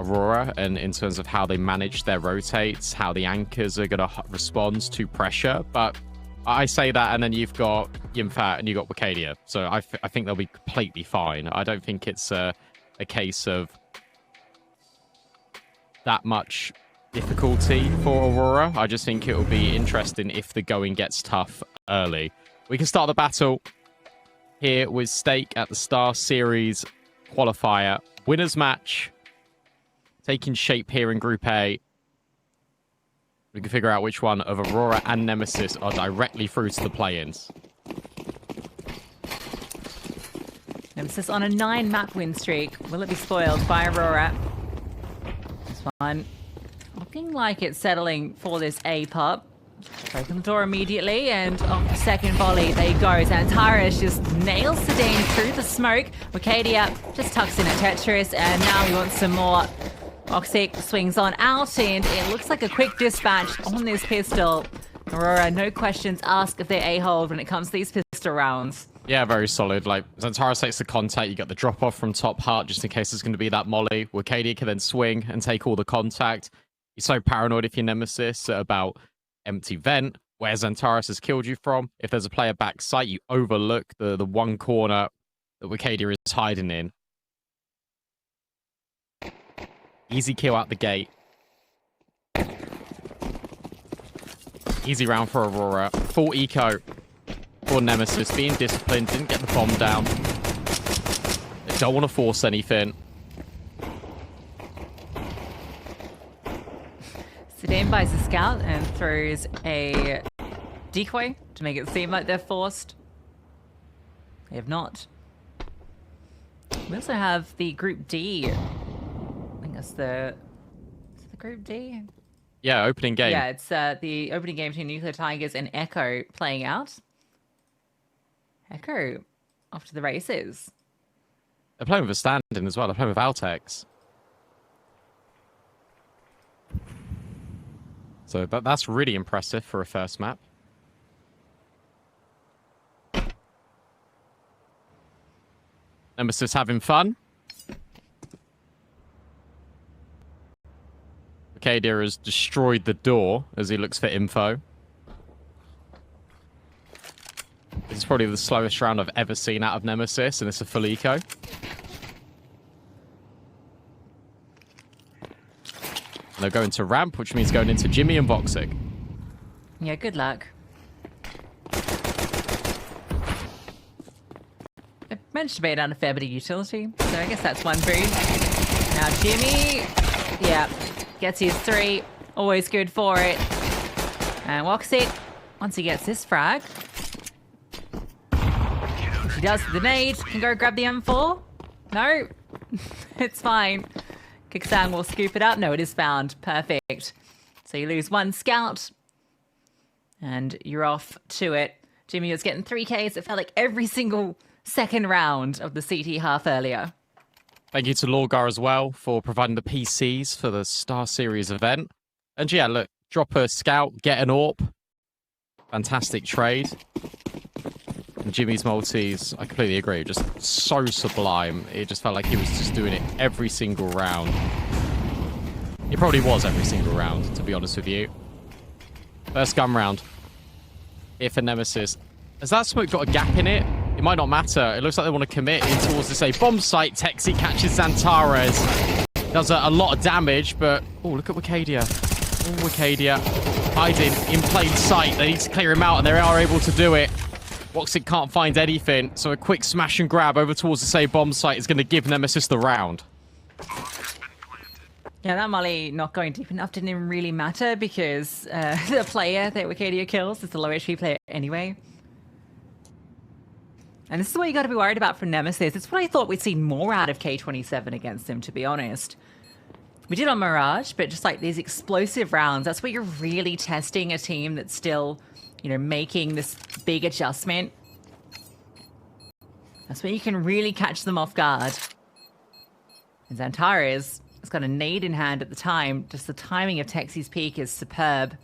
Aurora, and in terms of how they manage their rotates, how the anchors are going to respond to pressure. But I say that, and then you've got Jimpphat and you've got Walczaki. So I think they'll be completely fine. I don't think it's a case of that much difficulty for Aurora. I just think it will be interesting if the going gets tough early. We can start the battle here with Stake at the StarSeries qualifier. Winners match taking shape here in Group A. We can figure out which one of Aurora and Nemesis are directly through to the play-ins. Nemesis on a 9-map win streak. Will it be spoiled by Aurora? This one looking like it's settling for this A-pop. Open the door immediately, and off the second volley they go. Xantares just nails Sedane through the smoke. Walczaki just tucks in at Tetris, and now we want some more. Walczaki swings on out, and it looks like a quick dispatch on this pistol. Aurora, no questions asked if they're A-hold when it comes to these pistol rounds. Yeah, very solid. Like, Xantares takes the contact, you get the drop-off from top heart just in case there's going to be that molly. Walczaki can then swing and take all the contact. You're so paranoid if you're Nemesis about empty vent, where Xantares has killed you from. If there's a player back site, you overlook the one corner that Walczaki is hiding in. Easy kill out the gate. Easy round for Aurora. Full eco for Nemesis. Being disciplined, didn't get the bomb down. They don't want to force anything. Sedane buys a scout and throws a decoy to make it seem like they're forced. They have not. We also have the Group D. I think that's the... Is it the Group D? Yeah, opening game. Yeah, it's the opening game between Nuclear Tigers and Echo playing out. Echo off to the races. They're playing with a stand-in as well. They're playing with Altex. So that's really impressive for a first map. Nemesis having fun. Walczaki has destroyed the door as he looks for info. This is probably the slowest round I've ever seen out of Nemesis, and it's a full eco. And they're going to ramp, which means going into Jimmy and Voxic. Yeah, good luck. It managed to bait out a fair bit of utility, so I guess that's one boost. Now Jimmy, yeah, gets his 3. Always good for it. And Voxic, once he gets this frag, which he does with the nade, can go grab the M4. No, it's fine. Kicksang will scoop it up. No, it is found. Perfect. So you lose 1 scout. And you're off to it. Jimmy was getting 3Ks. It felt like every single second round of the CT half earlier. Thank you to Lorgar as well for providing the PCs for the StarSeries event. And yeah, look, drop a scout, get an AWP. Fantastic trade. And Jimmy's multis, I completely agree, just so sublime. It just felt like he was just doing it every single round. It probably was every single round, to be honest with you. First gun round. Here for Nemesis. Has that smoke got a gap in it? It might not matter. It looks like they want to commit in towards this bomb site. Texi catches Xantares. Does a lot of damage, but... Oh, look at Walczaki. Oh, Walczaki. Hiding in plain sight. They need to clear him out, and they are able to do it. Voxic can't find anything, so a quick smash and grab over towards the same bomb site is going to give Nemesis the round. Yeah, that molly not going deep enough didn't even really matter because the player that Walczaki kills is the low HP player anyway. And this is what you got to be worried about from Nemesis. It's what I thought we'd see more out of K27 against him, to be honest. We did on Mirage, but just like these explosive rounds, that's where you're really testing a team that's still... you know, making this big adjustment. That's where you can really catch them off guard. And Xantares has got a nade in hand at the time. Just the timing of Texi's peak is superb.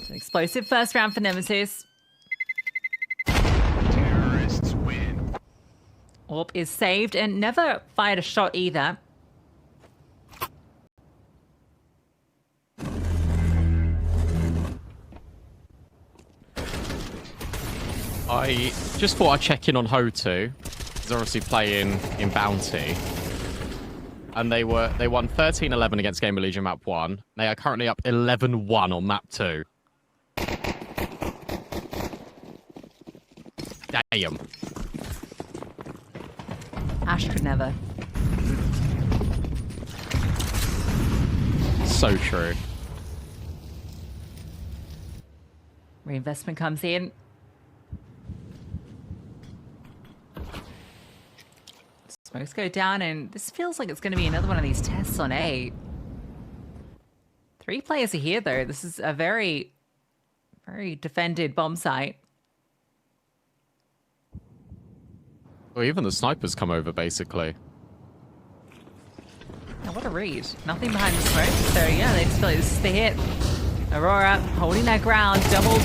It's an explosive first round for Nemesis. Terrorists win. Orb is saved and never fired a shot either. I just thought I'd check in on HOTU. He's obviously playing in Bounty. And they won 13-11 against Game of Legion map 1. They are currently up 11-1 on map 2. Damn. Ash could never. So true. Reinvestment comes in. Smokes go down, and this feels like it's going to be another one of these tests on A. 3 players are here, though. This is a very, very defended bomb site. Well, even the snipers come over, basically. Now, what a read. Nothing behind the smoke. So, yeah, they just feel like this is the hit. Aurora holding their ground. Double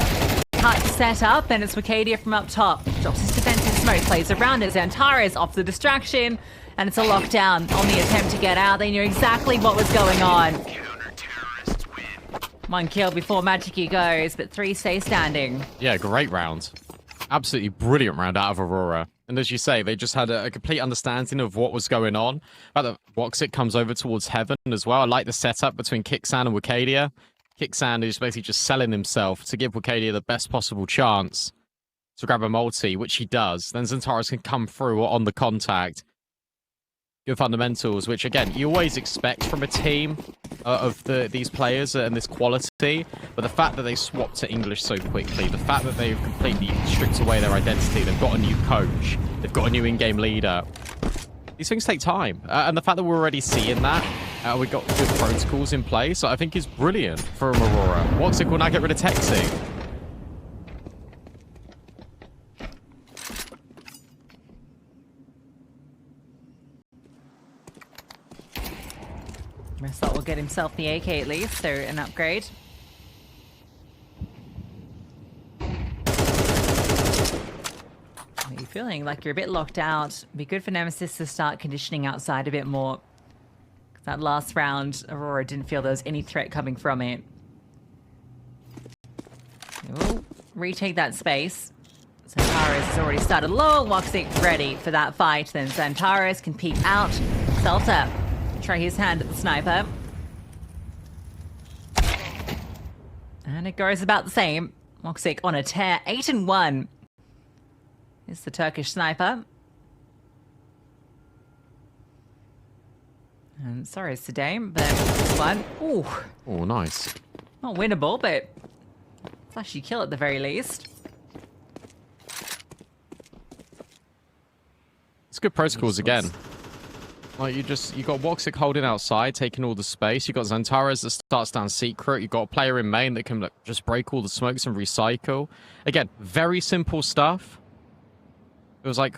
cut set up, and it's Wakadia from up top. Drops his defensive smoke, plays around it. Zantares off the distraction, and it's a lockdown on the attempt to get out. They knew exactly what was going on. 1 kill before Magicki goes, but 3 stay standing. Yeah, great round. Absolutely brilliant round out of Aurora. And as you say, they just had a complete understanding of what was going on. But Walczaki comes over towards Heaven as well. I like the setup between Kixan and Wakadia. Kixan is basically just selling himself to give Wakadia the best possible chance to grab a multi, which he does. Then Zantares can come through on the contact. Good fundamentals, which again, you always expect from a team of these players and this quality. But the fact that they swapped to English so quickly, the fact that they've completely stripped away their identity, they've got a new coach, they've got a new in-game leader. These things take time. And the fact that we're already seeing that, we've got good protocols in place, I think is brilliant from Aurora. Walczaki will now get rid of Texi. Missile will get himself the AK at least, so an upgrade. Are you feeling like you're a bit locked out? It'd be good for Nemesis to start conditioning outside a bit more. That last round, Aurora didn't feel there was any threat coming from it. We'll retake that space. Zantares has already started low. Walczaki ready for that fight. Then Zantares can peek out. Celta, try his hand at the sniper. And it goes about the same. Walczaki on a tear. 8-1. Is the Turkish sniper. And sorry, Sadame, but this one. Ooh. Oh, nice. Not winnable, but flashy kill at the very least. It's good protocols again. Like you got Walczaki holding outside, taking all the space. You got Zantares that starts down secret. You got a player in main that can just break all the smokes and recycle. Again, very simple stuff. It was like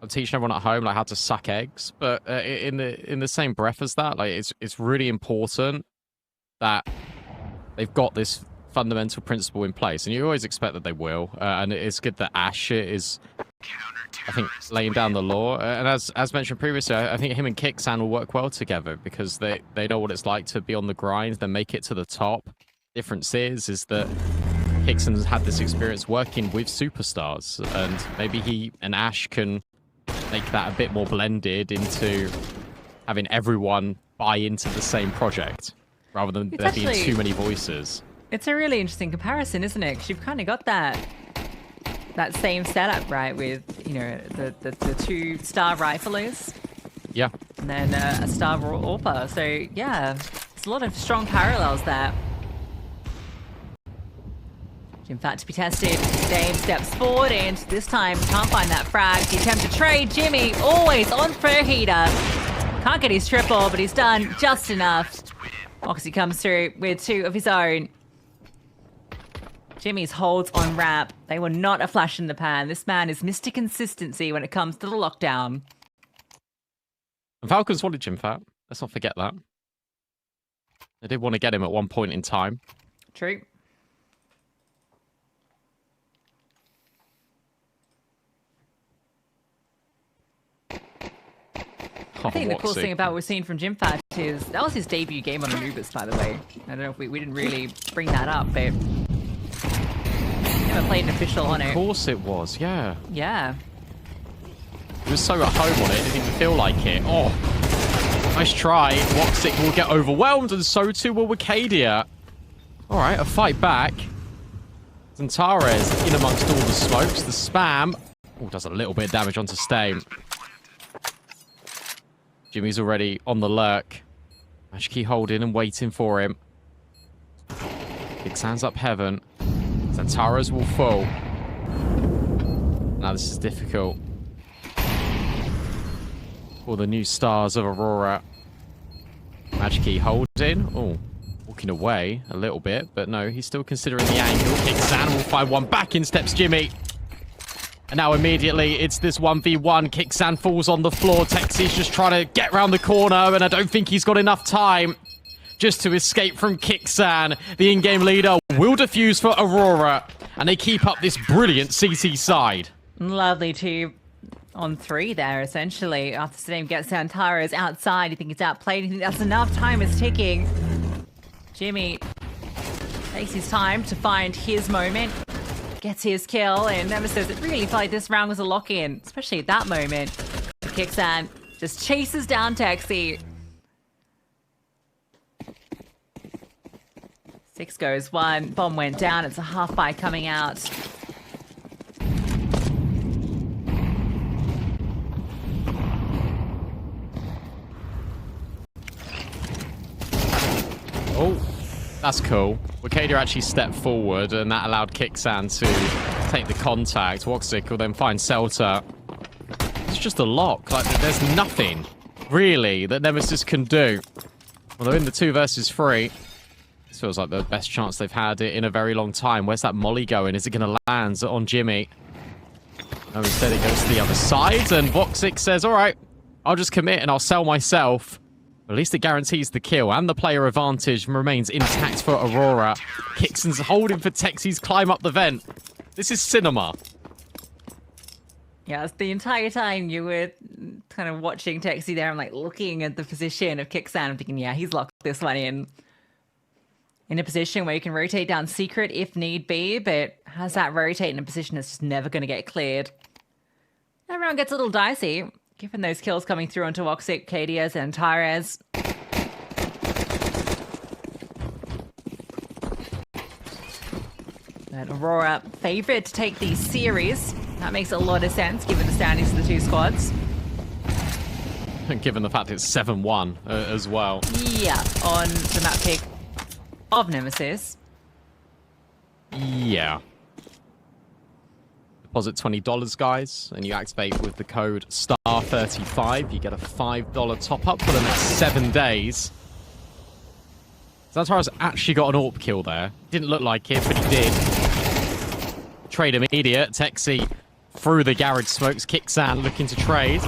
I'm teaching everyone at home like how to suck eggs, but in the same breath as that, like it's really important that they've got this fundamental principle in place, and you always expect that they will. And it's good that Ash is, I think, laying down the law. And as mentioned previously, I think him and Kixan will work well together because they know what it's like to be on the grind, then make it to the top. Difference is that Kixan's had this experience working with superstars, and maybe he and Ash can make that a bit more blended into having everyone buy into the same project rather than there being too many voices. It's a really interesting comparison, isn't it? Because you've kind of got that same setup, right? With the 2-star riflers. Yeah. And then a star AWPer. So yeah, there's a lot of strong parallels there. Jimpphat to be tested. Dave steps forward and this time can't find that frag. The attempt to trade. Jimmy always on for a heater. Can't get his triple, but he's done just enough. Moxie comes through with 2 of his own. Jimmy's holds on ramp. They were not a flash in the pan. This man is Mr. Consistency when it comes to the lockdown. And Falcons wanted Jimpphat. Let's not forget that. They did want to get him at one point in time. True. I think the cool Walczaki. thing about what we're seeing from Jimpphat is that was his debut game on Anubis, by the way. I don't know if we didn't really bring that up, but never played an official on it. Of course it was, yeah. Yeah. He was so at home on it, it didn't even feel like it. Oh, nice try. Walczaki will get overwhelmed, and so too will Wicadia. All right, a fight back. Zantares in amongst all the smokes. The spam does a little bit of damage onto Stain. Jimmy's already on the lurk. Walczaki holding and waiting for him. Big Sands up heaven. Zantares will fall. Now this is difficult. For the new stars of Aurora. Walczaki holding. Oh, walking away a little bit, but no, he's still considering the angle. Kicksan will find one. Back in steps Jimmy. And now immediately it's this 1v1. Kicksan falls on the floor. Texi's just trying to get round the corner, and I don't think he's got enough time just to escape from Kicksan. The in-game leader will defuse for Aurora, and they keep up this brilliant CT side. Lovely 2-on-3 there, essentially. After Steam gets Zantares outside, you think he's outplayed, you think that's enough. Time is ticking. Jimmy takes his time to find his moment, gets his kill, and Nemesis, it really felt like this round was a lock-in, especially at that moment. Kicksan just chases down Texi. 6 goes 1, bomb went down, it's a half buy coming out. Oh, that's cool. Wicadia actually stepped forward, and that allowed Kicksan to take the contact. Walczaki will then find Celta. It's just a lock. Like, there's nothing, really, that Nemesis can do. Well, they're in the 2 versus 3. This feels like the best chance they've had in a very long time. Where's that molly going? Is it going to land on Jimmy? No, instead it goes to the other side, and Walczaki says, all right, I'll just commit and I'll sell myself. At least it guarantees the kill, and the player advantage remains intact for Aurora. Kicksan's holding for Texi's climb up the vent. This is cinema. Yeah, the entire time you were kind of watching Texi there, I'm like looking at the position of Kicksan. I'm thinking, yeah, he's locked this one in a position where you can rotate down secret if need be, but has that rotate in a position that's just never going to get cleared. Everyone gets a little dicey. Given those kills coming through onto Walczaki, Kadias, and Tyrez. But Aurora favored to take the series. That makes a lot of sense given the standings of the 2 squads. And given the fact it's 7-1 as well. Yeah, on the map pick of Nemesis. Yeah. Deposit $20, guys, and you activate with the code STAR35. You get a $5 top-up for the next 7 days. Zantares actually got an AWP kill there. Didn't look like it, but he did. Trade immediate. Texi through the garage smokes. Kicksan looking to trade.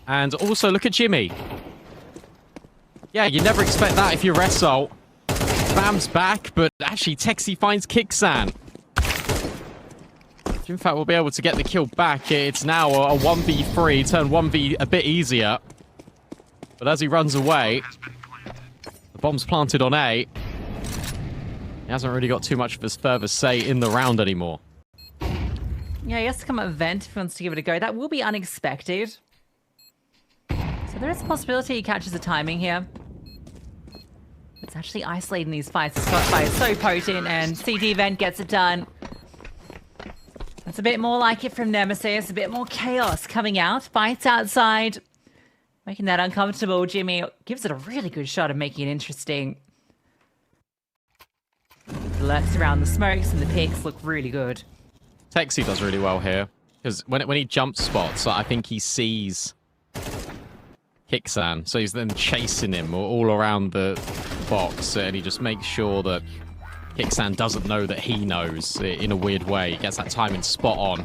And also, look at Jimmy. Yeah, you never expect that if you're Result. Bam's back, but actually Texi finds Kicksan. Jimpphat will be able to get the kill back. It's now a 1v3, turn 1v a bit easier. But as he runs away, the bomb's planted on A. He hasn't really got too much of his further say in the round anymore. Yeah, he has to come at vent if he wants to give it a go. That will be unexpected. So there is a possibility he catches the timing here. It's actually isolating these fights. This fight is so potent, and CD vent gets it done. That's a bit more like it from Nemesis. A bit more chaos coming out. Fights outside. Making that uncomfortable. Jimmy gives it a really good shot of making it interesting. The lurks around the smokes and the picks look really good. Texi does really well here. Because when he jump spots, I think he sees Kicksan. So he's then chasing him all around the box. And he just makes sure that Kicksan doesn't know that he knows in a weird way. He gets that timing spot on.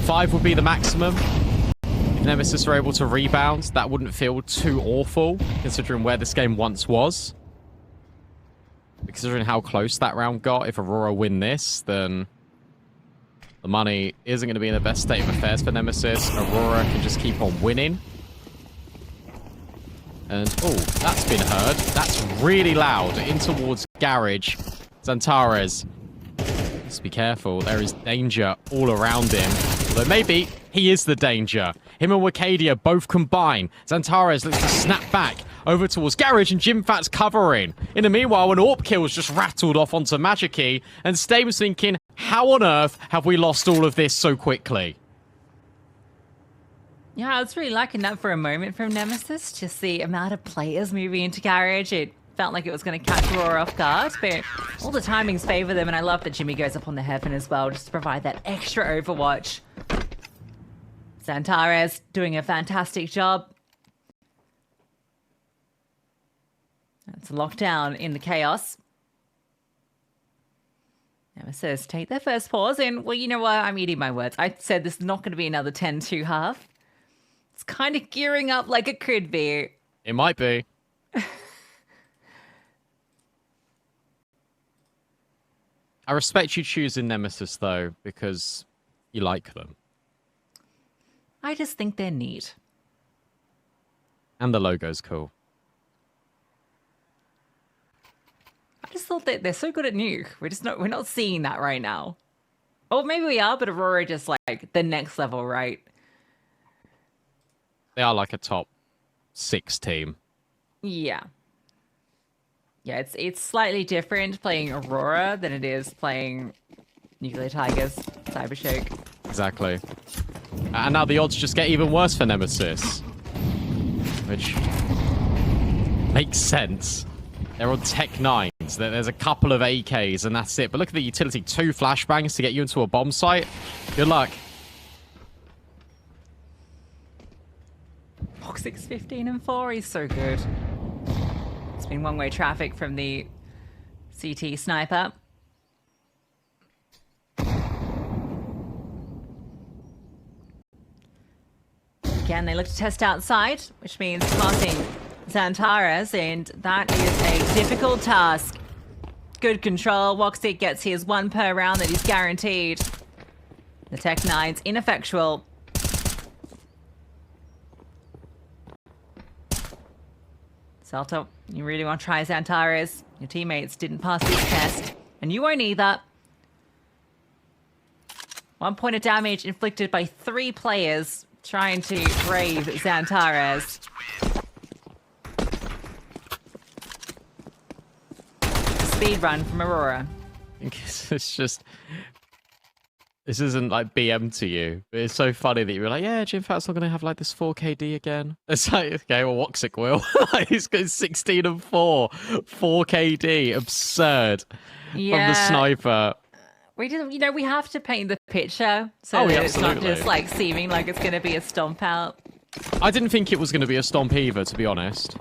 5 would be the maximum. If Nemesis are able to rebound, that wouldn't feel too awful, considering where this game once was. Considering how close that round got, if Aurora win this, then The money isn't going to be in the best state of affairs for Nemesis. Aurora can just keep on winning. And, oh, that's been heard. That's really loud. In towards Garage. Xantares. Just be careful. There is danger all around him. But maybe he is the danger. Him and Wakadia both combine. Xantares looks to snap back over towards Garage, and Jimpphat's covering. In the meanwhile, an AWP kill was just rattled off onto Magiki, and Stame's thinking, how on earth have we lost all of this so quickly? Yeah, I was really liking that for a moment from Nemesis. Just the amount of players moving into Garage. It felt like it was going to catch Aurora off guard, but all the timings favor them, and I love that Jimmy goes up on the heaven as well, just to provide that extra overwatch. Xantares doing a fantastic job. That's a lockdown in the chaos. Nemesis take their first pause, and well, you know what? I'm eating my words. I said this is not going to be another 10-2 half. It's kind of gearing up like it could be. It might be. I respect you choosing Nemesis, though, because you like them. I just think they're neat. And the logo's cool. I just thought that they're so good at Nuke. We're not seeing that right now. Or maybe we are, but Aurora just like the next level, right? They are like a top 6 team. Yeah. Yeah, it's slightly different playing Aurora than it is playing Nuclear Tigers, Cybershock. Exactly. And now the odds just get even worse for Nemesis. Which makes sense. They're on Tech 9s. There's a couple of AKs and that's it. But look at the utility. 2 flashbangs to get you into a bomb site. Good luck. FOKUS 15 and 4, he's so good. It's been one-way traffic from the CT sniper. Again, they look to test outside, which means passing Xantares, and that is a difficult task. Good control. Walczaki gets his 1 per round that he's guaranteed. The Tech 9's ineffectual. Salto, you really want to try Xantares? Your teammates didn't pass this test, and you won't either. 1 point of damage inflicted by 3 players trying to brave Xantares. Speed run from Aurora. It's just... This isn't like BM to you, but it's so funny that you're like, yeah, Jimpphat's not going to have like this 4KD again. It's like, okay, well, Walczaki will. He's got 16 and 4. 4KD. Absurd. Yeah. From the sniper. We did, you know, we have to paint the picture so that it's not just like seeming like it's going to be a stomp out. I didn't think it was going to be a stomp either, to be honest.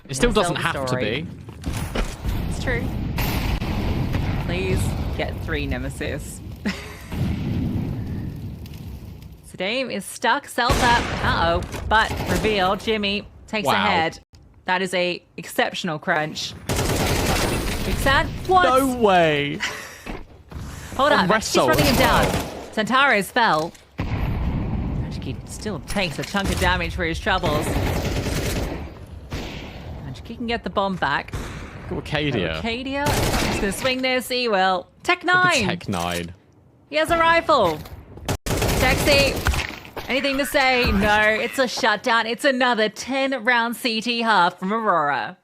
It still doesn't have to be. It's true. Please get 3 Nemesis. Dame is stuck. Self up. Uh-oh. But reveal. Jimmy takes ahead. That is a exceptional crunch. Big Sad. What? No way. Hold on. He's running him down. Xantares fell. Magiki still takes a chunk of damage for his troubles. Magiki can get the bomb back. Wakadia. Wakadia. He's going to swing this. He will. Tech 9. Tech 9. He has a rifle. Sexy. Anything to say? No, it's a shutdown. It's another 10-round CT half from Aurora.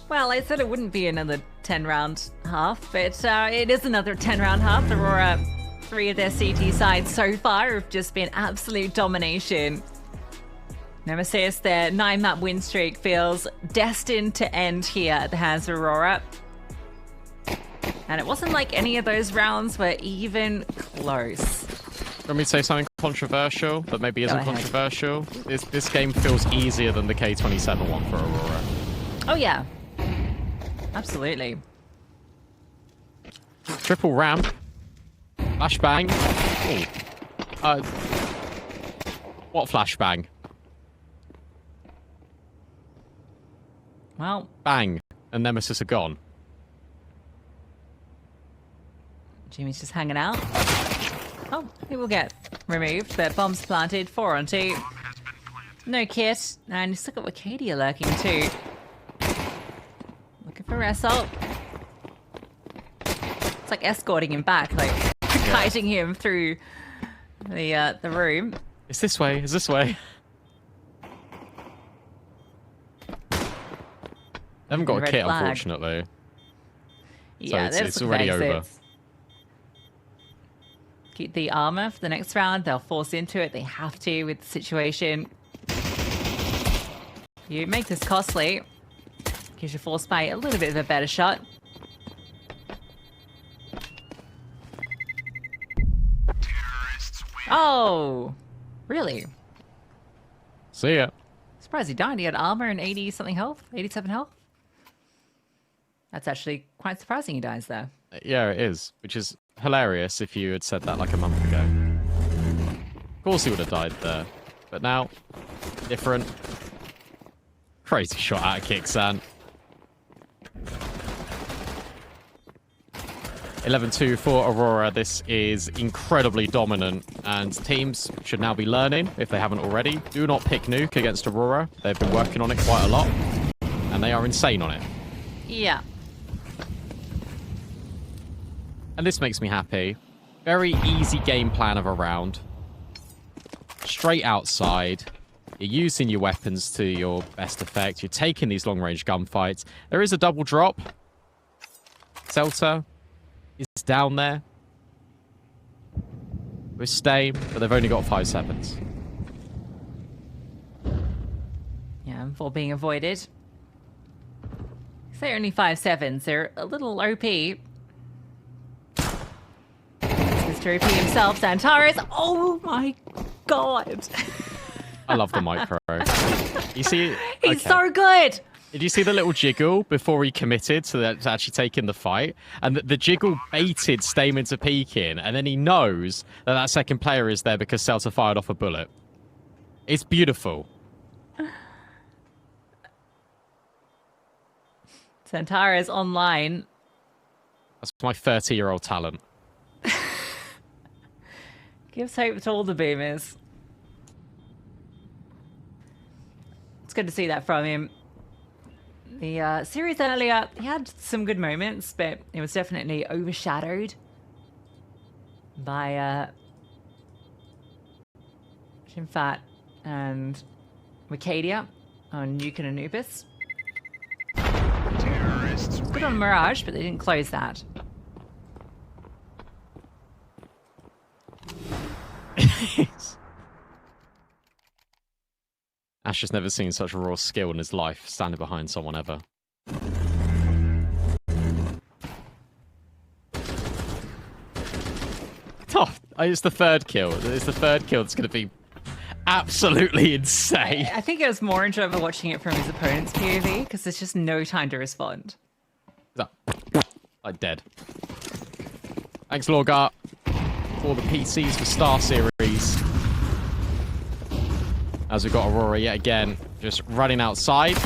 Well, I said it wouldn't be another 10-round half, but it is another 10-round half. Aurora, 3 of their CT sides so far have just been absolute domination. Nemesis, their 9-map win streak feels destined to end here at the hands of Aurora. And it wasn't like any of those rounds were even close. Let me say something controversial that maybe isn't controversial. This game feels easier than the K27 one for Aurora. Oh, yeah. Absolutely. Triple ramp. Flashbang. Oh. What flashbang? Well. Bang. And Nemesis are gone. Jimmy's just hanging out. Oh, he will get removed, but bombs planted, 4 on 2. No kit, and you still got Wacadia lurking too. Looking for Result. It's like escorting him back, like guiding him through the room. It's this way, it's this way. I haven't got a kit, unfortunately. Yeah, so it's already over. Keep the armor for the next round. They'll force into it. They have to with the situation. You make this costly. Gives your force mate a little bit of a better shot. Oh, really? See ya. Surprised he died. He had armor and 80-something health, 87 health. That's actually quite surprising he dies there. Yeah, it is, which is hilarious if you had said that like a month ago. Of course he would have died there. But now, different. Crazy shot out of Kicksan. 11-2 for Aurora. This is incredibly dominant, and teams should now be learning, if they haven't already. Do not pick Nuke against Aurora. They've been working on it quite a lot, and they are insane on it. Yeah. And this makes me happy. Very easy game plan of a round. Straight outside. You're using your weapons to your best effect. You're taking these long-range gunfights. There is a double drop. Celta is down there. With Stame, but they've only got 5-7s. Yeah, for being avoided. Say only 5-7s. They're a little OP. Mr. OP himself, Santaris. Oh my god. I love the micro. You see? He's so good. Did you see the little jiggle before he committed to actually taking the fight? And the jiggle baited Stame into peeking, and then he knows that that second player is there because Celta fired off a bullet. It's beautiful. Santara is online. That's my 30-year-old talent. Gives hope to all the boomers. It's good to see that from him. The series earlier, he had some good moments, but it was definitely overshadowed by Jimpphat and Wacadia on Nuke and Anubis. Good on Mirage, but they didn't close that. Ash has never seen such raw skill in his life, standing behind someone ever. Oh, it's the third kill. It's the third kill that's going to be absolutely insane. I think it was more enjoyable watching it from his opponent's POV, because there's just no time to respond. Like dead. Thanks, Lorgar, for the PCs for Star Series. As we've got Aurora yet again, just running outside.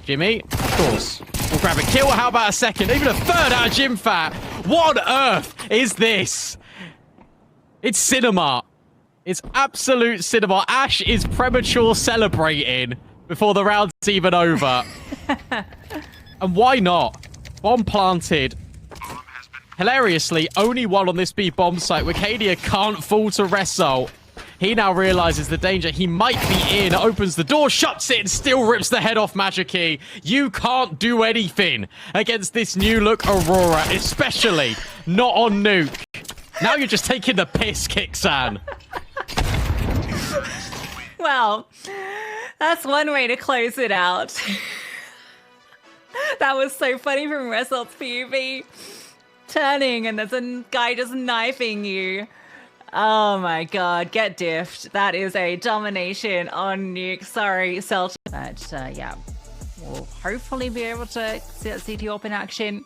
Jimmy, of course, will grab a kill. How about a second? Even a third out of Jimpphat. What on earth is this? It's cinema. It's absolute cinema. Ash is premature celebrating before the round's even over. And why not? Bomb planted. Hilariously, only one on this B bomb site. Wacadia can't fall to Result. He now realizes the danger he might be in, opens the door, shuts it, and still rips the head off Walczaki. You can't do anything against this new look Aurora, especially not on Nuke. Now you're just taking the piss, Kixan. Well, that's one way to close it out. That was so funny from Results PUV. Turning and there's a guy just knifing you. Oh my god, get diffed. That is a domination on Nuke. Sorry, Celtic. But yeah, we'll hopefully be able to see that CT AWP in action.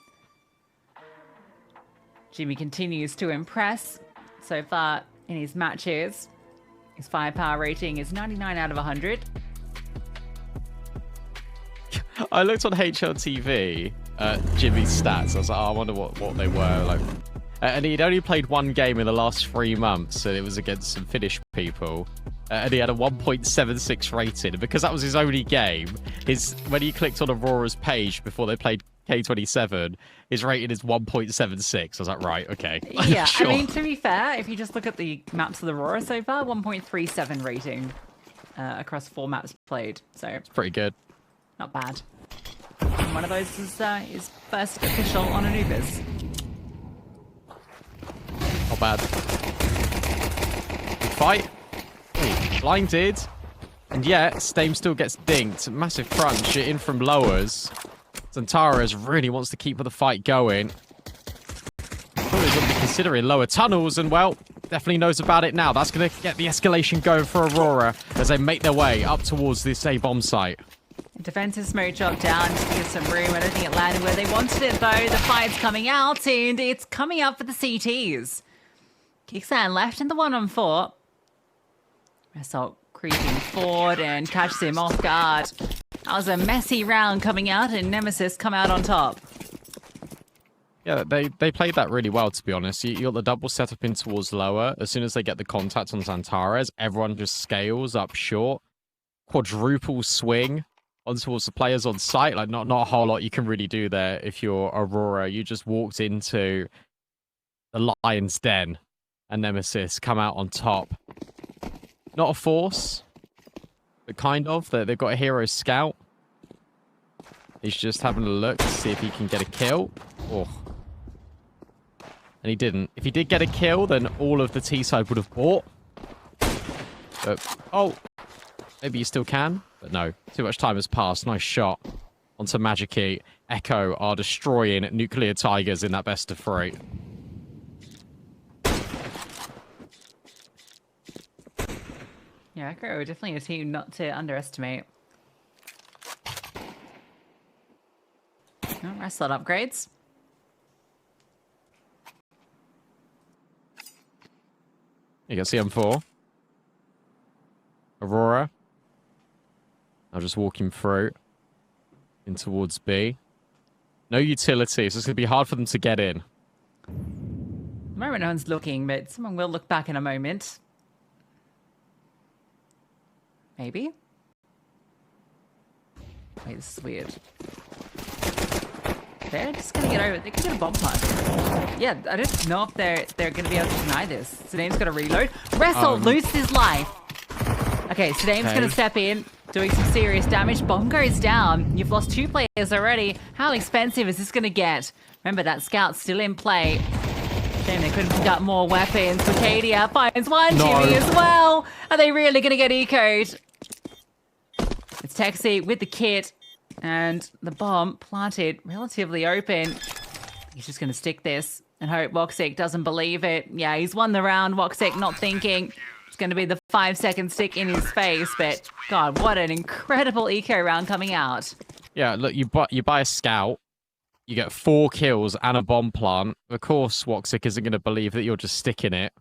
Jimmy continues to impress so far in his matches. His firepower rating is 99 out of 100. I looked on HLTV at Jimmy's stats. I was like, oh, I wonder what they were like. And he'd only played one game in the last 3 months, and it was against some Finnish people. And he had a 1.76 rating. And because that was his only game, when he clicked on Aurora's page before they played K27, his rating is 1.76. I was like, right, okay. Yeah, sure. I mean, to be fair, if you just look at the maps of the Aurora so far, 1.37 rating across 4 maps played. So it's pretty good. Not bad. And one of those is his first official on Anubis. Not bad. Good fight. Hey, blinded. And yet, Stame still gets dinked. Massive crunch in from lowers. Zantares really wants to keep the fight going. Probably going to be considering lower tunnels, and well, definitely knows about it now. That's going to get the escalation going for Aurora as they make their way up towards this A-bomb site. Defensive smoke drop down to give some room. I don't think it landed where they wanted it, though. The fight's coming out, and it's coming up for the CTs. Kixan left in the 1-on-4. Result creeping forward and catches him off guard. That was a messy round coming out, and Nemesis come out on top. Yeah, they played that really well, to be honest. You got the double setup in towards lower. As soon as they get the contact on Zantares, everyone just scales up short. Quadruple swing on towards the players on site. Like, not a whole lot you can really do there if you're Aurora. You just walked into the lion's den, and Nemesis come out on top. Not a force, but kind of. They've got a hero scout. He's just having a look to see if he can get a kill. Oh. And he didn't. If he did get a kill, then all of the T-side would have bought. But, oh, maybe you still can. But no, too much time has passed. Nice shot onto Walczaki. Echo are destroying Nuclear Tigers in that best of 3. Yeah, Echo definitely a team not to underestimate. Oh, wrestle upgrades. You can see M4. Aurora. I'll just walk him through. In towards B. No utility, so it's going to be hard for them to get in. At the moment, no one's looking, but someone will look back in a moment. Maybe? Wait, this is weird. They're just going to get over it. They could get a bomb plant. Yeah, I don't know if they're going to be able to deny this. Sedane's got to reload. Wrestle loses his life. Okay, Sedane's going to step in, doing some serious damage. Bomb goes down. You've lost 2 players already. How expensive is this going to get? Remember, that scout's still in play. Shame they couldn't pick up more weapons. Cadia finds one. No. Jimmy as well. Are they really going to get ecoed? It's Texi with the kit. And the bomb planted relatively open. He's just going to stick this and hope Walczaki doesn't believe it. Yeah, he's won the round. Walczaki not thinking. It's going to be the 5-second stick in his face. But, God, what an incredible eco round coming out. Yeah, look, you buy a scout. You get 4 kills and a bomb plant. Of course, Walczaki isn't going to believe that you're just sticking it.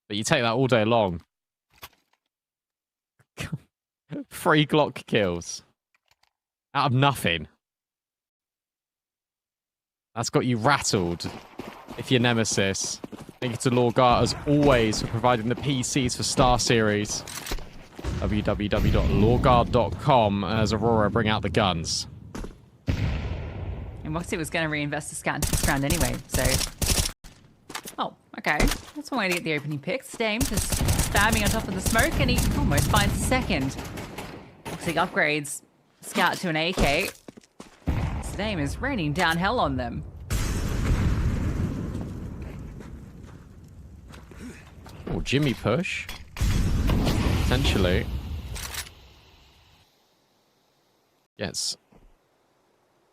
But you take that all day long. 3 Glock kills. Out of nothing. That's got you rattled. If you're Nemesis. Thank you to Lorgar, as always, for providing the PCs for StarSeries. www.lorgar.com as Aurora bring out the guns. And Walczaki was going to reinvest the scout into this round anyway, so... Oh, Okay, that's one way to get the opening pick. Dame just spamming on top of the smoke, and he almost finds a second. Looks like upgrades Scout to an AK. Dame is raining down hell on them. Oh, Jimmy push. Potentially. Gets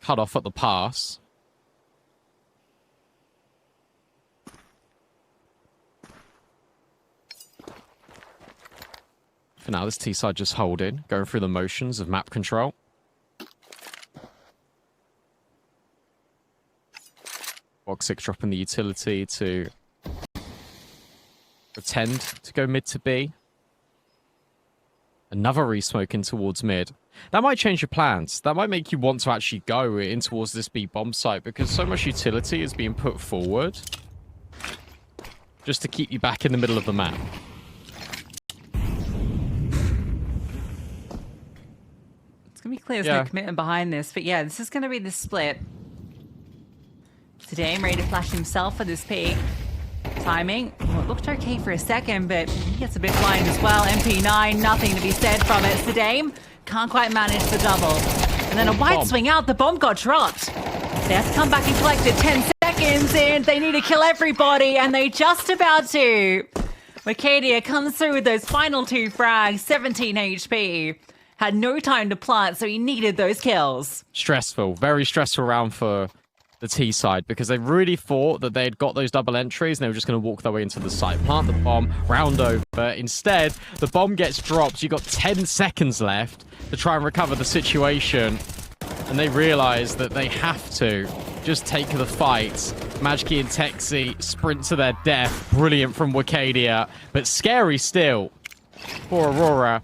cut off at the pass. For now, this T-side just holding, going through the motions of map control. Walczaki dropping the utility to pretend to go mid to B. Another re-smoking towards mid. That might change your plans. That might make you want to actually go in towards this B bomb site because so much utility is being put forward just to keep you back in the middle of the map. It's going to be clear there's no commitment behind this, but yeah, this is going to be the split. Dame ready to flash himself for this peak. Timing. Well, it looked okay for a second, but he gets a bit blind as well. MP9, nothing to be said from it. Dame can't quite manage the double. And then a wide swing out. The bomb got dropped. They have to come back and collect it. 10 seconds in. They need to kill everybody, and they just about to. Wacadia comes through with those final 2 frags, 17 HP. Had no time to plant, so he needed those kills. Stressful. Very stressful round for the T side because they really thought that they'd got those double entries and they were just going to walk their way into the site, plant the bomb, round over. Instead, the bomb gets dropped. You've got 10 seconds left to try and recover the situation. And they realize that they have to just take the fight. Majki and Texi sprint to their death. Brilliant from Wacadia, but scary still for Aurora.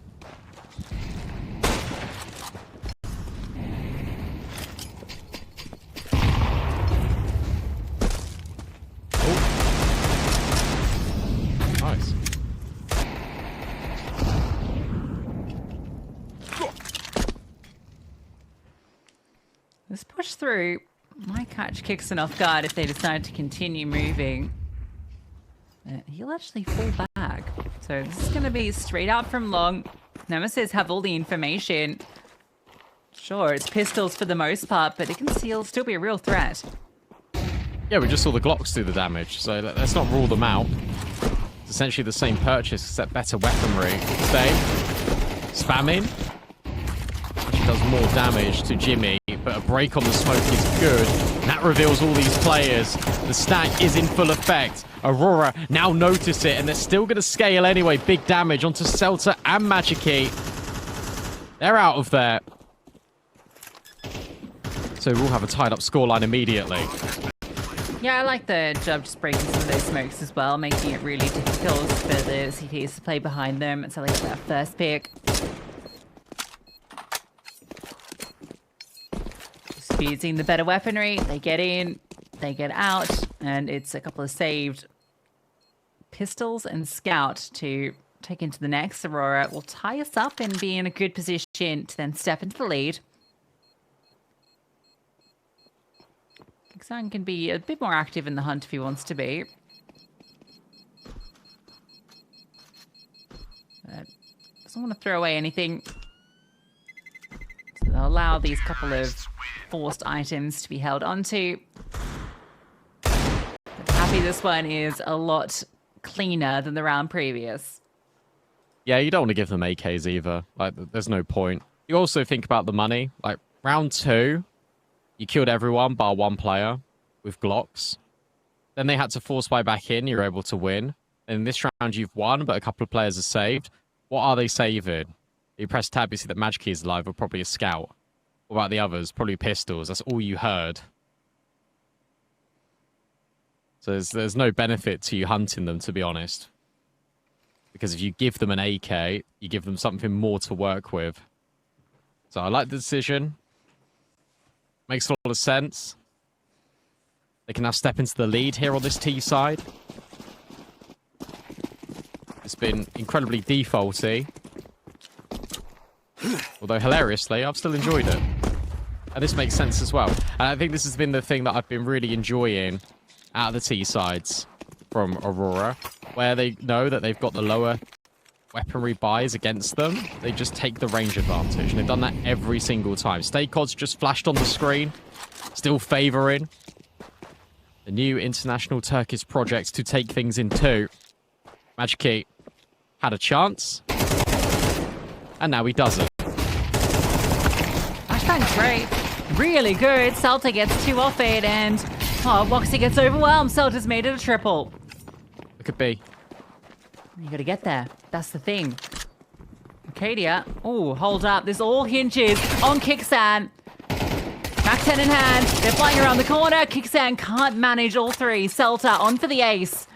This push through might catch Kixon off guard if they decide to continue moving. He'll actually fall back. So this is going to be straight out from long. Nemesis have all the information. Sure, it's pistols for the most part, but it can still be a real threat. Yeah, we just saw the Glocks do the damage, so let's not rule them out. It's essentially the same purchase, except better weaponry. Stay. Spamming. Actually does more damage to Jimmy, but a break on the smoke is good. And that reveals all these players. The stack is in full effect. Aurora now notice it, and they're still going to scale anyway. Big damage onto Celta and Majki. They're out of there. So we'll have a tied-up scoreline immediately. Yeah, I like the job just breaking some of those smokes as well, making it really difficult for the CTs to play behind them until they get that first pick. Just using the better weaponry, they get in, they get out, and it's a couple of saved pistols and scout to take into the next. Aurora will tie us up and be in a good position to then step into the lead. Kixon can be a bit more active in the hunt if he wants to be. But doesn't want to throw away anything. So they'll allow these couple of forced items to be held onto. But happy this one is a lot cleaner than the round previous. Yeah, you don't want to give them AKs either. Like, there's no point. You also think about the money. Like, round 2, you killed everyone bar one player with Glocks. Then they had to force buy back in. You're able to win. And in this round, you've won, but a couple of players are saved. What are they saving? You press tab, you see that Majki is alive, or probably a scout. What about the others? Probably pistols. That's all you heard. So there's no benefit to you hunting them, to be honest. Because if you give them an AK, you give them something more to work with. So I like the decision. Makes a lot of sense. They can now step into the lead here on this T side. It's been incredibly defaulty. Although hilariously, I've still enjoyed it. And this makes sense as well. And I think this has been the thing that I've been really enjoying out of the T sides from Aurora, where they know that they've got the lower weaponry buys against them. They just take the range advantage, and they've done that every single time. Staycod's just flashed on the screen, still favoring the new international Turkish project to take things in two. Walczaki had a chance, and now he doesn't. Flashbang's great. Really good. Celta gets 2 off it, and Walczaki gets overwhelmed. Celta's made it a triple. It could be. You gotta get there. That's the thing. Arcadia. Oh, hold up. This all hinges on Kixan. Mac 10 in hand. They're flying around the corner. Kixan can't manage all 3. Celta on for the ace.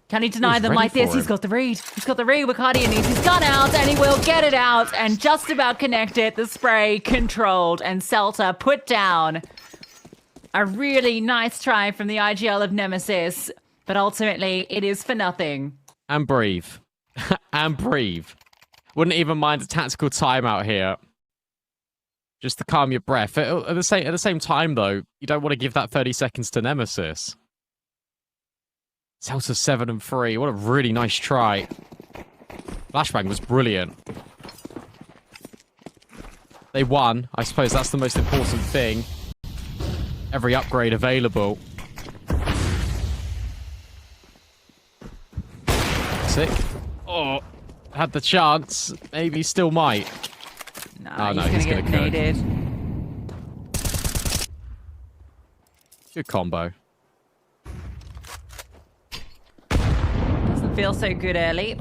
Can he deny them like this? He's got the read. He's got the read. Wacardia needs his gun out, and he will get it out and just about connect it. The spray controlled, and Celta put down. A really nice try from the IGL of Nemesis, but ultimately it is for nothing. And breathe. And breathe. Wouldn't even mind a tactical timeout here. Just to calm your breath. At the same time, though, you don't want to give that 30 seconds to Nemesis. Celta 7 and 3. What a really nice try. Flashbang was brilliant. They won. I suppose that's the most important thing. Every upgrade available. Sick. Oh, had the chance. Maybe still might. No, he's gonna get naded. Good combo. Doesn't feel so good early.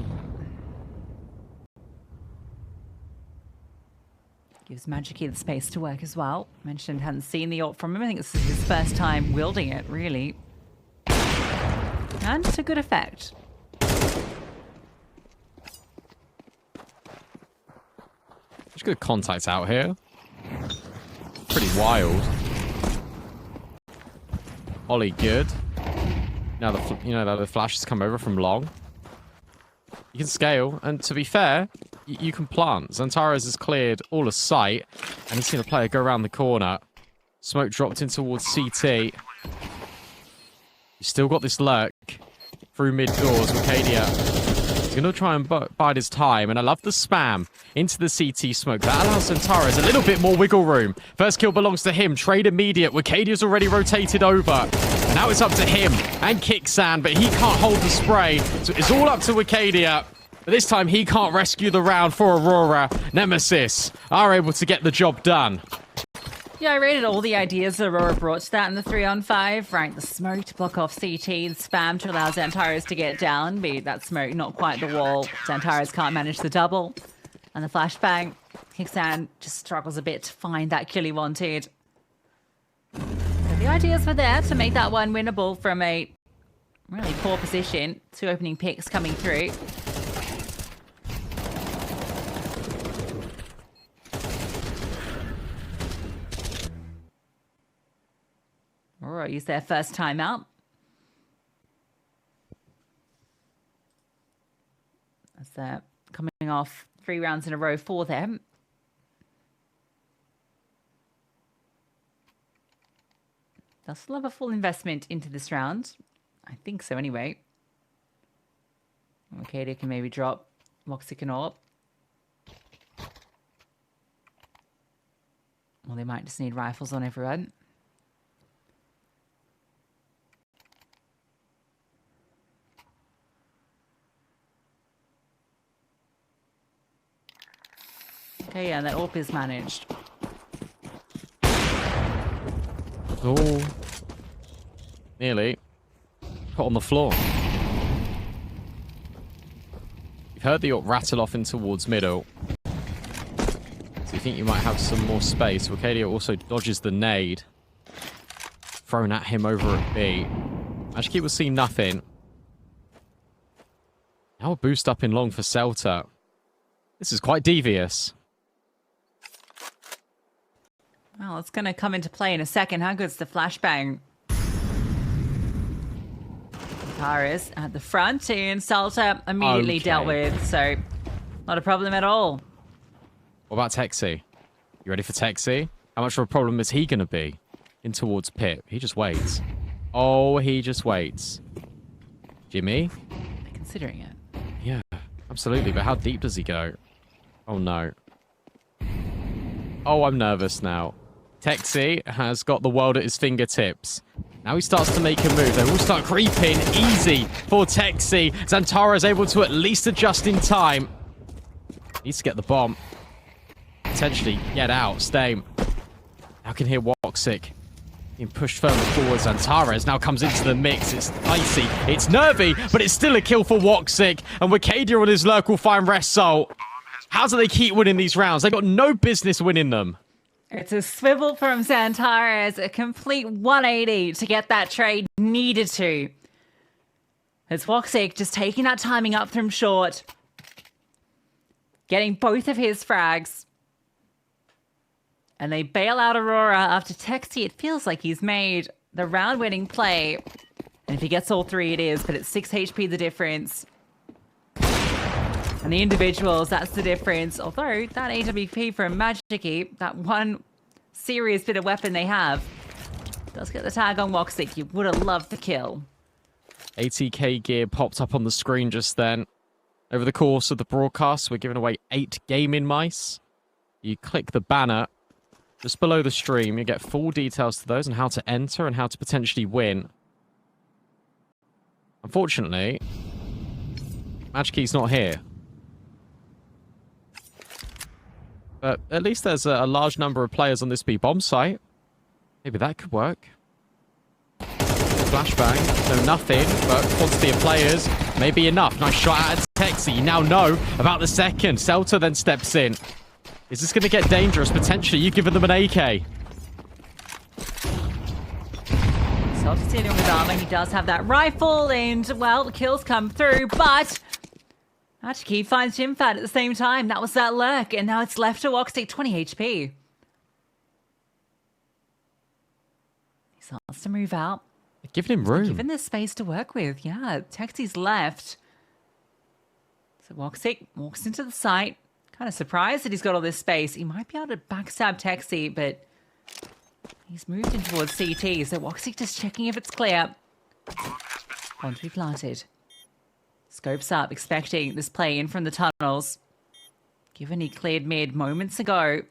Gives Walczaki the space to work as well. Mentioned hadn't seen the ult from him. I think this is his first time wielding it, really. And to good effect. Just good contact out here. Pretty wild. Ollie good. Now the flash has come over from long. You can scale, and to be fair, you can plant. Xantares has cleared all of sight, and he's seen a player go around the corner. Smoke dropped in towards CT. He's still got this lurk through mid doors. Arcadia. He's going to try and bide his time, and I love the spam into the CT smoke. That allows Xantares a little bit more wiggle room. First kill belongs to him. Trade immediate. Arcadia's already rotated over. And now it's up to him and Kixan, but he can't hold the spray. So it's all up to Arcadia. But this time he can't rescue the round for Aurora. Nemesis are able to get the job done. Yeah, I rated all the ideas Aurora brought to that in the 3-on-5. Right, the smoke to block off CT, the spam to allow Xantares to get down. Be that smoke not quite the wall. Xantares can't manage the double. And the flashbang. Kixan just struggles a bit to find that kill he wanted. So the ideas were there to make that one winnable from a really poor position. 2 opening picks coming through. Aurora used their first time out. As they're coming off 3 rounds in a row for them. They'll still have a full investment into this round. I think so anyway. Arcadia can maybe drop. Moxie can AWP. Well, they might just need rifles on everyone. Okay, yeah, that AWP is managed. Oh. Nearly. Put on the floor. You've heard the AWP rattle off in towards middle. So you think you might have some more space. Arcadia also dodges the nade. Thrown at him over at B. Walczaki will see nothing. Now a boost up in long for Celta. This is quite devious. Well, it's going to come into play in a second. How good's the flashbang? Paris at the front, and Celta immediately dealt with, so not a problem at all. What about Texi? You ready for Texi? How much of a problem is he going to be in towards Pip? He just waits. Oh, he just waits. Jimmy? They're considering it. Yeah, absolutely. But how deep does he go? Oh, no. Oh, I'm nervous now. Texi has got the world at his fingertips. Now he starts to make a move. They all start creeping. Easy for Texi. Xantara is able to at least adjust in time. Needs to get the bomb. Potentially get out. Stame. Now can hear Walczaki being pushed further forward. Xantara now comes into the mix. It's icy. It's nervy, but it's still a kill for Walczaki. And Wicadia on his lurk will find Result. How do they keep winning these rounds? They've got no business winning them. It's a swivel from Xantara, a complete 180 to get that trade needed to. It's Walczaki just taking that timing up from short. Getting both of his frags. And they bail out Aurora after Texi. It feels like he's made the round-winning play. And if he gets all three, it is, but it's 6 HP the difference. And the individuals, that's the difference. Although, that AWP from Walczaki, that one serious bit of weapon they have, does get the tag on Walczaki. You would have loved the kill. 80k gear popped up on the screen just then. Over the course of the broadcast, we're giving away 8 gaming mice. You click the banner just below the stream. You get full details to those and how to enter and how to potentially win. Unfortunately, Walczaki's not here. But at least there's a large number of players on this B bomb site. Maybe that could work. Flashbang. No, nothing, but quantity of players may be enough. Nice shot at Texi. You now know about the second. Celta then steps in. Is this going to get dangerous? Potentially. You've given them an AK. Celta's dealing with armor. He does have that rifle, and, well, the kills come through, but Walczaki finds Jimpphat at the same time. That was that lurk, and now it's left to Walczaki, 20 HP. He starts to move out. Giving him room. Given this space to work with, yeah. Texi's left. So Walczaki walks into the site. Kind of surprised that he's got all this space. He might be able to backstab Texi, but he's moved in towards CT. So Walczaki just checking if it's clear. One to be planted. Scopes up, expecting this play in from the tunnels. Given he cleared mid moments ago.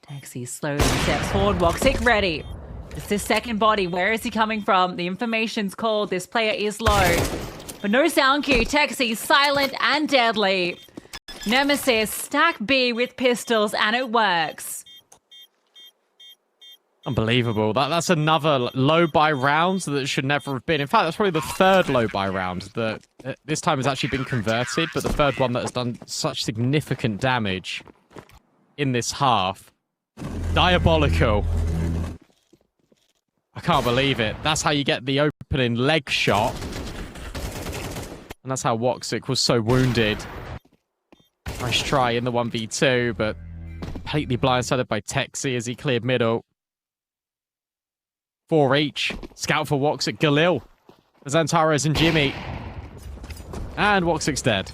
Texi slowly steps forward. Walczaki ready. It's this second body. Where is he coming from? The information's called. This player is low. But no sound cue. Texi silent and deadly. Nemesis stack B with pistols, and it works. Unbelievable. That's another low buy round that should never have been. In fact, that's probably the third low buy round that this time has actually been converted, but the third one that has done such significant damage in this half. Diabolical. I can't believe it. That's how you get the opening leg shot. And that's how Walczaki was so wounded. Nice try in the 1v2, but completely blindsided by Texi as he cleared middle. 4 each. Scout for Walczaki. Galil. Xantares and Jimmy. And Walczaki's dead.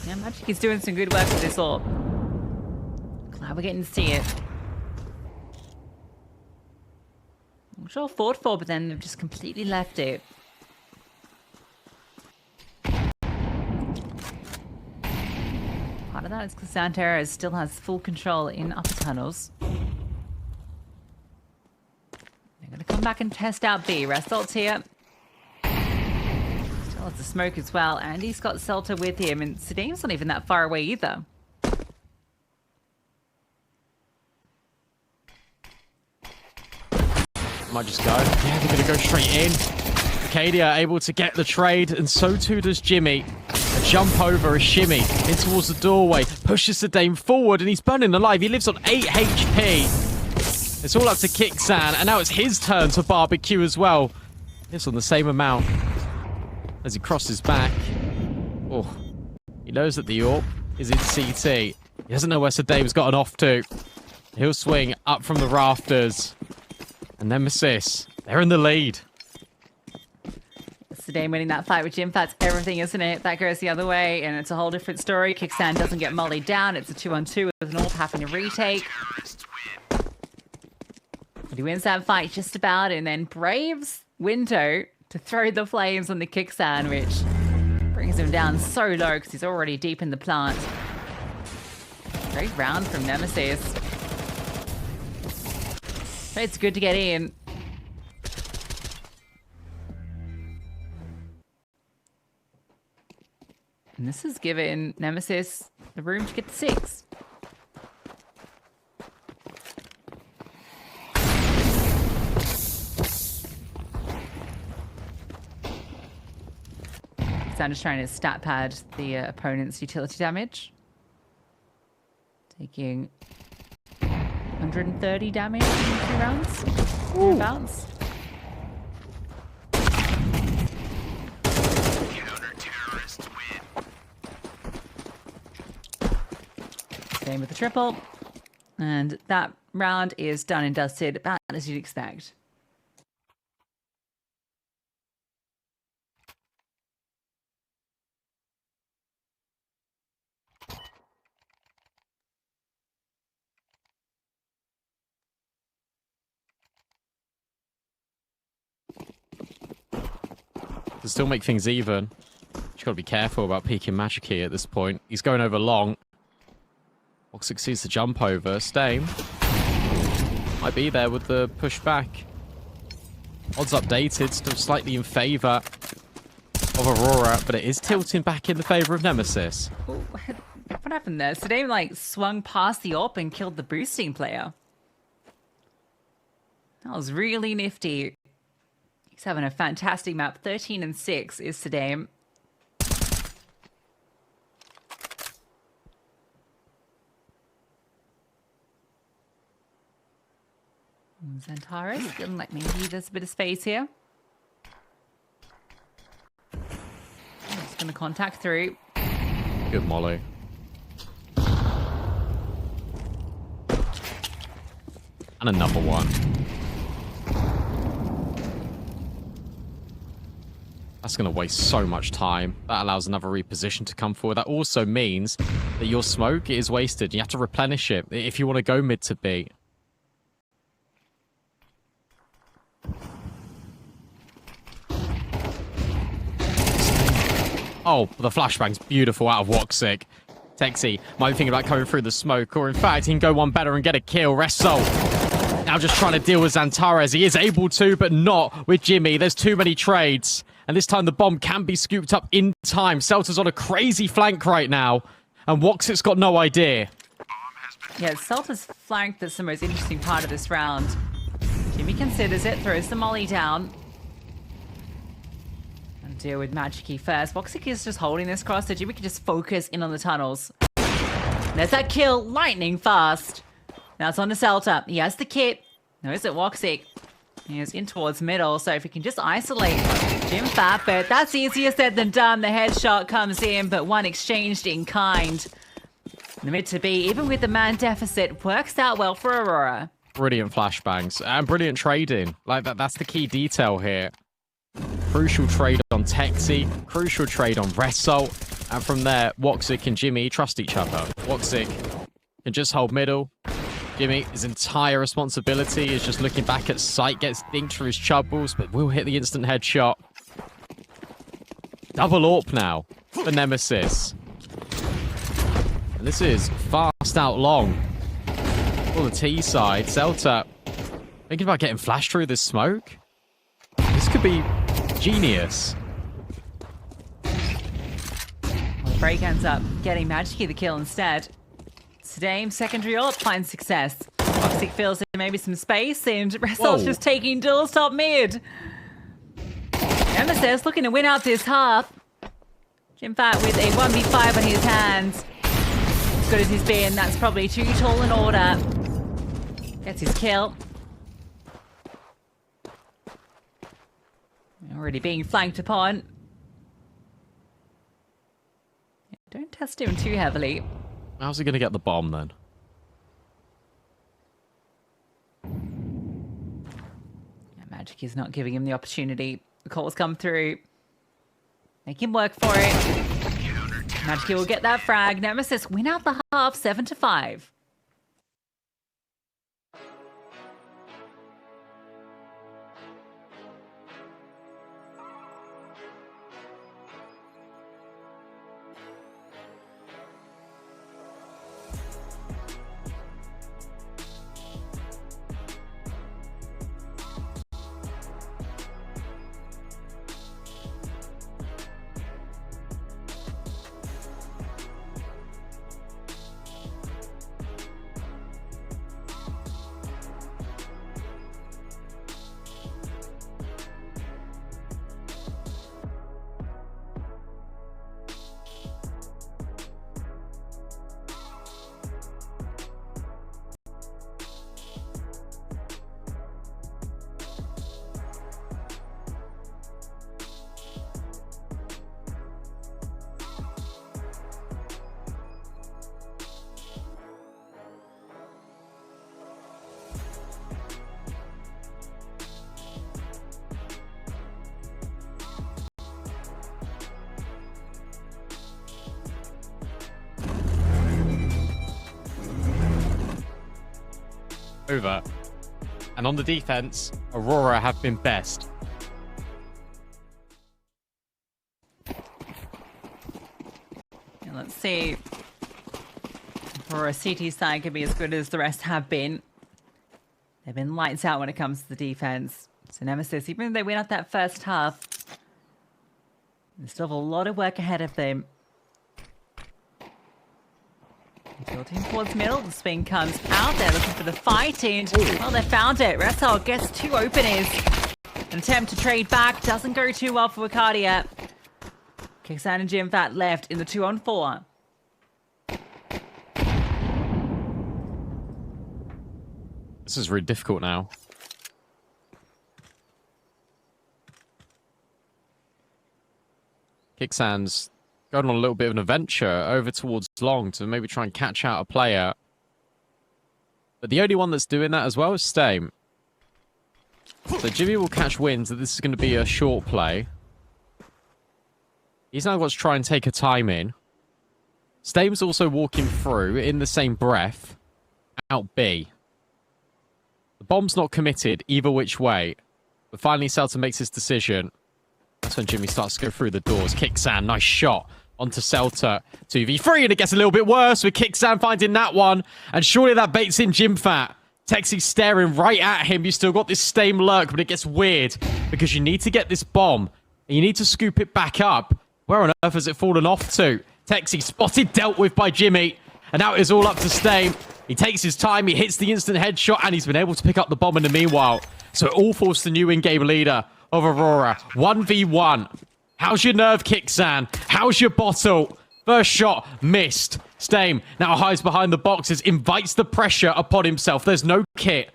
Yeah, Walczaki's doing some good work with this orb. Glad we're getting to see it. I'm sure fought for, but then they've just completely left it. Part of that is because Xantara still has full control in upper tunnels. They're going to come back and test out B. Results here. Still has the smoke as well, and he's got Celta with him, and Sedame's not even that far away either. Might just go. Yeah, they're going to go straight in. Wicadia able to get the trade, and so too does Jimmy. A jump over, a shimmy in towards the doorway. Pushes Sedame forward, and he's burning alive. He lives on 8 HP. It's all up to Kixan, and now it's his turn to barbecue as well. Lives on the same amount as he crosses back. Oh, he knows that the AWP is in CT. He doesn't know where Sedame's gotten off to. He'll swing up from the rafters. And Nemesis, they're in the lead. Sudame winning that fight with Jimpphat's everything, isn't it? That goes the other way, and it's a whole different story. Kickstand doesn't get mollied down. It's a 2-on-2 with an AWP having to retake. But he wins that fight just about, and then braves window to throw the flames on the Kickstand, which brings him down so low because he's already deep in the plant. Great round from Nemesis. It's good to get in. And this has given Nemesis the room to get to 6. Sander's trying to stat pad the opponent's utility damage. Taking 130 damage in 2 rounds. Thereabouts. Same with the triple. And that round is done and dusted about as you'd expect. To still make things even, you've got to be careful about peeking Magicy at this point. He's going over long. Walczaki succeeds to jump over. Stame might be there with the pushback. Odds updated, still slightly in favour of Aurora, but it is tilting back in the favour of Nemesis. Ooh, what happened there? Sudame like swung past the AWP and killed the boosting player. That was really nifty. He's having a fantastic map. 13 and 6 is Sudame. Xantares feeling like maybe there's a bit of space here. Just going to contact through. Good molly. And another one. That's going to waste so much time. That allows another reposition to come forward. That also means that your smoke is wasted. You have to replenish it if you want to go mid to B. Oh, the flashbang's beautiful out of Walczaki. Texi might be thinking about coming through the smoke, or in fact, he can go one better and get a kill. Resol now just trying to deal with Xantares. He is able to, but not with Jimmy. There's too many trades. And this time the bomb can be scooped up in time. Celta's on a crazy flank right now. And Walczaki's got no idea. Yeah, Celta's flank that's the most interesting part of this round. Jimmy considers it, throws the molly down. And deal with Magicy first. Walczaki is just holding this cross so Jimmy can just focus in on the tunnels. There's that kill, lightning fast. Now it's on to Celta. He has the kit. Knows that Walczaki is in towards middle, so if he can just isolate Jimpphat, but that's easier said than done. The headshot comes in, but one exchanged in kind. The mid to B, even with the man deficit, works out well for Aurora. Brilliant flashbangs and brilliant trading. Like that's the key detail here. Crucial trade on Texi, crucial trade on Resol, and from there, Walczaki and Jimmy trust each other. Walczaki can just hold middle. Jimmy, his entire responsibility is just looking back at sight, gets dinked for his chubbles, but will hit the instant headshot. Double AWP now for Nemesis. And this is fast out long. For the T side, Celta thinking about getting flashed through this smoke. This could be genius. Well, Break ends up getting Magicy the kill instead. Sudame, secondary AWP, finds success. Walczaki feels there may be some space, and Resol's just taking duels top mid. Nemesis looking to win out this half. Jimpphat with a 1v5 on his hands. As good as he's been, that's probably too tall an order. Gets his kill. Already being flanked upon. Don't test him too heavily. How's he going to get the bomb then? Yeah, Magicy's not giving him the opportunity. The calls come through. Make him work for it. Magically will get that frag. Nemesis win out the half, 7-5. Over. And on the defense, Aurora have been best. And let's see if Aurora CT side could be as good as the rest have been. They've been lights out when it comes to the defense. So Nemesis, even though they win out that first half, they still have a lot of work ahead of them. Tilting towards middle, the spin comes out there looking for the fight, and well, they found it. Ressel gets two openers. An attempt to trade back doesn't go too well for Wakadia. Kicksan and Jimpphat left in the 2-on-4. This is really difficult now. Kicksan's going on a little bit of an adventure over towards long to maybe try and catch out a player. But the only one that's doing that as well is Stame. So Jimmy will catch wins that this is going to be a short play. He's now got to try and take a time in. Stame's also walking through in the same breath. Out B. The bomb's not committed either which way. But finally Selta makes his decision. That's when Jimmy starts to go through the doors. Kicksan, nice shot. Onto Selta. 2v3, and it gets a little bit worse with Kicksan finding that one. And surely that baits in Jimpphat. Texie staring right at him. You still got this Stame lurk, but it gets weird because you need to get this bomb. And you need to scoop it back up. Where on earth has it fallen off to? Texie spotted, dealt with by Jimmy. And now it is all up to Stame. He takes his time, he hits the instant headshot, and he's been able to pick up the bomb in the meanwhile. So it all falls to the new in-game leader of Aurora. 1v1. How's your nerve, Kicksan? How's your bottle? First shot, missed. Stame now hides behind the boxes, invites the pressure upon himself. There's no kit.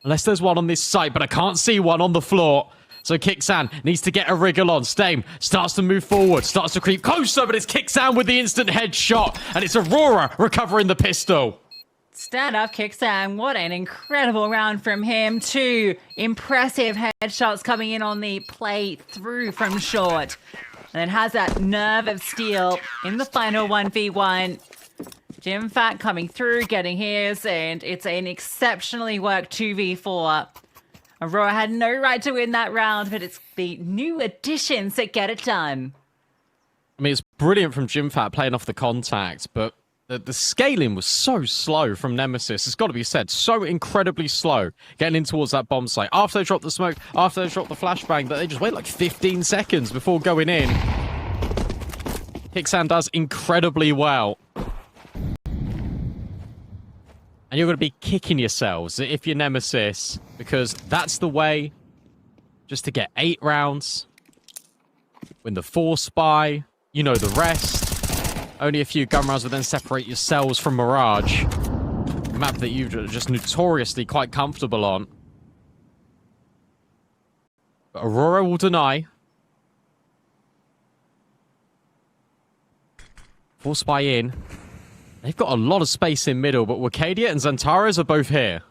Unless there's one on this site, but I can't see one on the floor. So Kicksan needs to get a wriggle on. Stame starts to move forward, starts to creep closer, but it's Kicksan with the instant headshot. And it's Aurora recovering the pistol. Stand up, Kicksan. What an incredible round from him. Two impressive headshots coming in on the play through from short. And then has that nerve of steel in the final 1v1. Jimpphat coming through, getting his, and it's an exceptionally worked 2v4. Aurora had no right to win that round, but it's the new additions that get it done. I mean, it's brilliant from Jimpphat playing off the contact, but the scaling was so slow from Nemesis. It's got to be said, so incredibly slow getting in towards that bomb site. After they dropped the smoke, after they dropped the flashbang, that they just wait like 15 seconds before going in. Kicksan does incredibly well. And you're going to be kicking yourselves if you're Nemesis, because that's the way just to get 8 rounds. Win the 4 spy, you know the rest. Only a few gun rounds will then separate yourselves from Mirage. A map that you're just notoriously quite comfortable on. But Aurora will deny. 4 spy in. They've got a lot of space in middle, but Wakadia and Xantares are both here.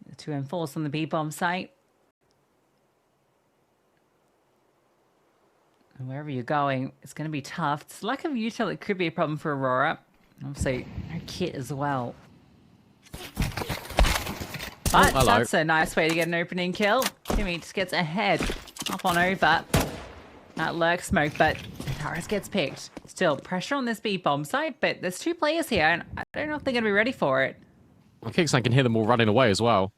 The 2 and 4s on the B-bomb site. And wherever you're going, it's going to be tough. It's lack of util. It could be a problem for Aurora. Obviously, no kit as well. But that's a nice way to get an opening kill. Jimmy just gets ahead. Up on over. That lurk smoke, but Taurus gets picked. Still, pressure on this B bomb site, but there's 2 players here, and I don't know if they're going to be ready for it. Well, Kicksan can hear them all running away as well.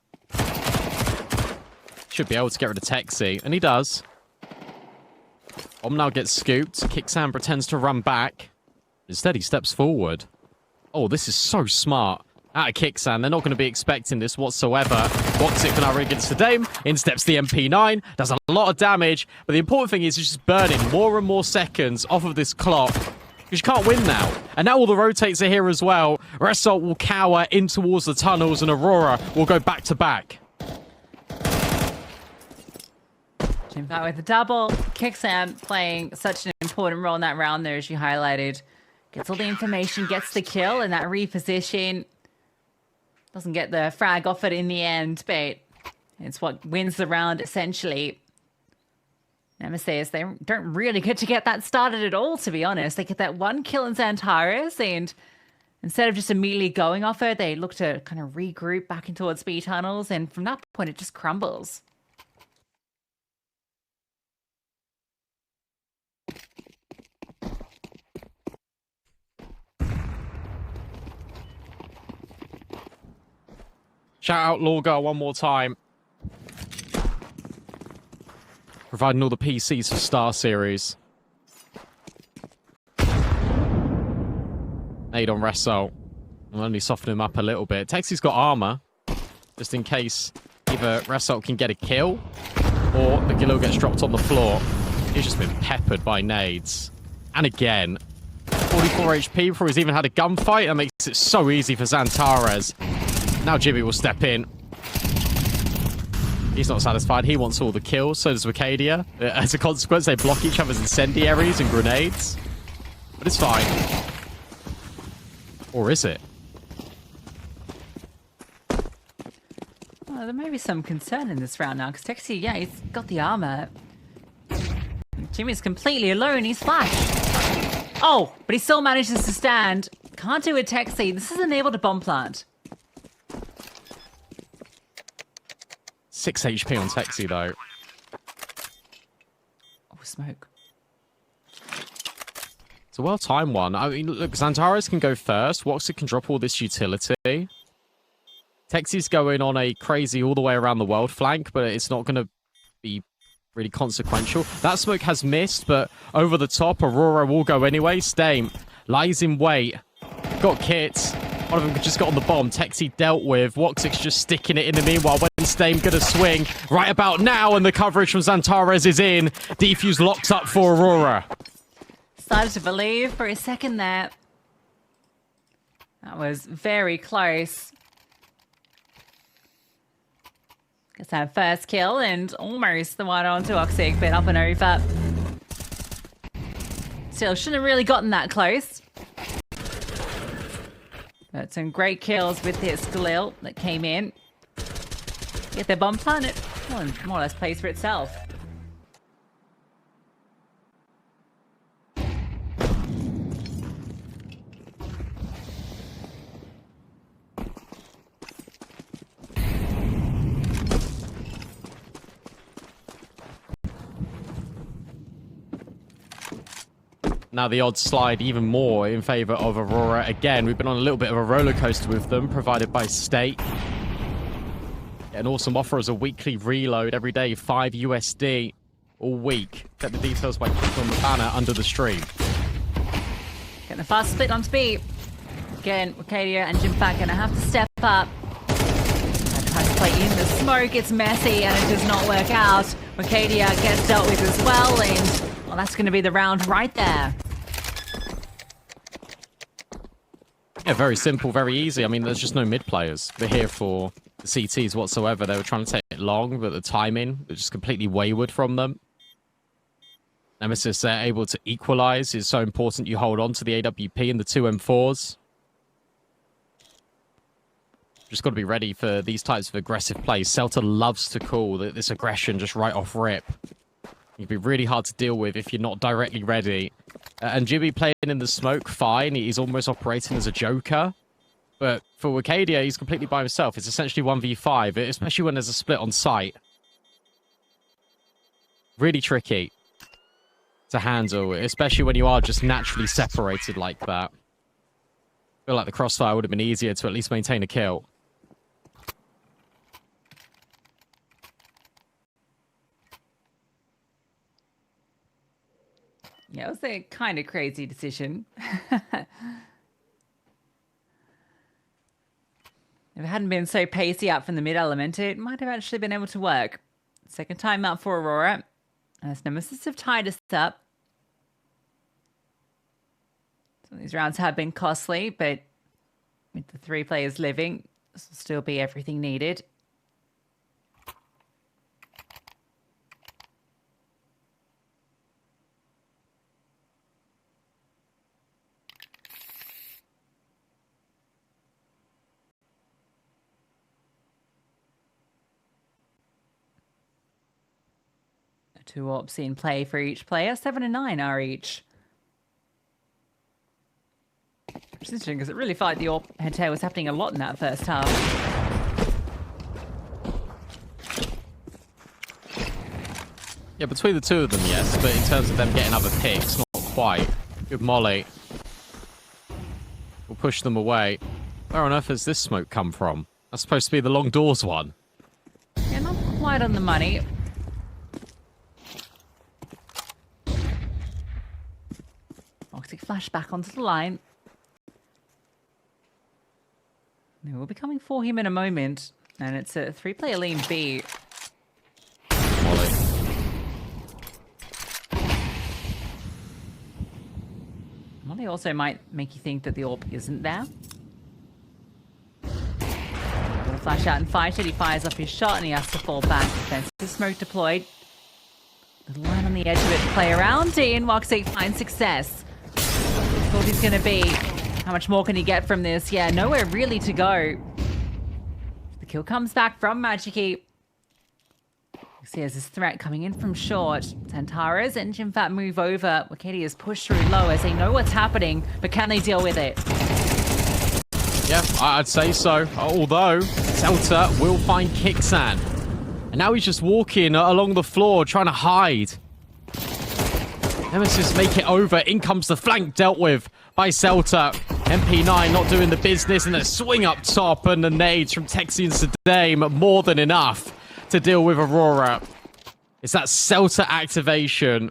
Should be able to get rid of Texi, and he does. Bomb now gets scooped. Kicksan pretends to run back. Instead, he steps forward. Oh, this is so smart. Out of Kicksan, they're not going to be expecting this whatsoever. Walczaki can now rig against the Dame. In steps the MP9. Does a lot of damage. But the important thing is he's just burning more and more seconds off of this clock. Because you can't win now. And now all the rotates are here as well. Result will cower in towards the tunnels, and Aurora will go back to back. Jimpphat with a double. Kicksan playing such an important role in that round there, as you highlighted. Gets all the information, gets the kill, and that reposition. Doesn't get the frag off it in the end, but it's what wins the round, essentially. Nemesis, they don't really get to get that started at all, to be honest. They get that 1 kill in Xantares, and instead of just immediately going off it, they look to kind of regroup back in towards B tunnels, and from that point, it just crumbles. Shout out Lawgar one more time. Providing all the PCs for StarSeries. Nade on Result. I'll only soften him up a little bit. Texi's got armor. Just in case either Result can get a kill or the Gilil gets dropped on the floor. He's just been peppered by nades. And again, 44 HP before he's even had a gunfight. That makes it so easy for Xantares. Now Jimmy will step in. He's not satisfied. He wants all the kills. So does Wicadia. As a consequence, they block each other's incendiaries and grenades. But it's fine. Or is it? Well, there may be some concern in this round now, because Texi, yeah, he's got the armor. Jimmy's completely alone. He's flashed. Oh, but he still manages to stand. Can't do a Texi. This is enabled a bomb plant. 6 HP on Texi, though. Oh, smoke. It's a well-timed one. I mean, look, Xantares can go first. Walczaki can drop all this utility. Texi's going on a crazy all the way around the world flank, but it's not going to be really consequential. That smoke has missed, but over the top, Aurora will go anyway. Stame lies in wait. Got kits. One of them just got on the bomb. Texi dealt with. Walczaki's just sticking it in the meanwhile. When Stame gonna swing right about now, and the coverage from Xantares is in. Defuse locks up for Aurora. Started to believe for a second there. That was very close. Gets that first kill and almost the one onto Walczaki, but up and over. Still, shouldn't have really gotten that close. But some great kills with this Gilil that came in. Get their bomb planet. More or less plays for itself. Now the odds slide even more in favor of Aurora. Again, we've been on a little bit of a roller coaster with them, provided by State. Get an awesome offer as a weekly reload every day, 5 USD all week. Get the details by clicking on the banner under the stream. Getting a fast split on speed. Again, Wicadia and Jimpphat gonna have to step up. And try to play in the smoke. It's messy and it does not work out. Wicadia gets dealt with as well, and well, that's gonna be the round right there. Yeah, very simple, very easy. I mean, there's just no mid players. They're here for the CTs whatsoever. They were trying to take it long, but the timing was just completely wayward from them. Nemesis, they're able to equalize. It's so important you hold on to the AWP and the 2 M4s. Just got to be ready for these types of aggressive plays. Celta loves to call this aggression just right off rip. It'd be really hard to deal with if you're not directly ready. And Jimmy playing in the smoke, fine. He's almost operating as a joker. But for Wakadia, he's completely by himself. It's essentially 1v5, especially when there's a split on site. Really tricky to handle, especially when you are just naturally separated like that. I feel like the crossfire would have been easier to at least maintain a kill. Yeah, it was a kind of crazy decision. If it hadn't been so pacey out from the mid-element, it might have actually been able to work. Second time out for Aurora. As Nemesis have tied us up. Some of these rounds have been costly, but with the 3 players living, this will still be everything needed. Two AWPs in play for each player. 7 and 9 are each. Which is interesting because it really felt like the AWP head-to-head was happening a lot in that first half. Yeah, between the two of them, yes. But in terms of them getting other picks, not quite. Good molly. We'll push them away. Where on earth has this smoke come from? That's supposed to be the long doors one. Yeah, not quite on the money. Walczaki flash back onto the line. They will be coming for him in a moment. And it's a 3-player lean B. Molly. Molly also might make you think that the AWP isn't there. Gonna flash out and fight it. He fires off his shot and he has to fall back. Defensive smoke deployed. The line on the edge of it to play around in. Walczaki finds success. Thought he's going to be. How much more can he get from this? Yeah, nowhere really to go. The kill comes back from Walczaki. See, there's this threat coming in from short. Tantaras and Jimpphat move over. Wakadia is pushed through low as they know what's happening, but can they deal with it? Yeah, I'd say so. Although, Zelta will find Kixan. And now he's just walking along the floor, trying to hide. Nemesis make it over. In comes the flank dealt with by Zelta. MP9 not doing the business, and a swing up top, and the nades from Texi and Sedame more than enough to deal with Aurora. It's that Zelta activation.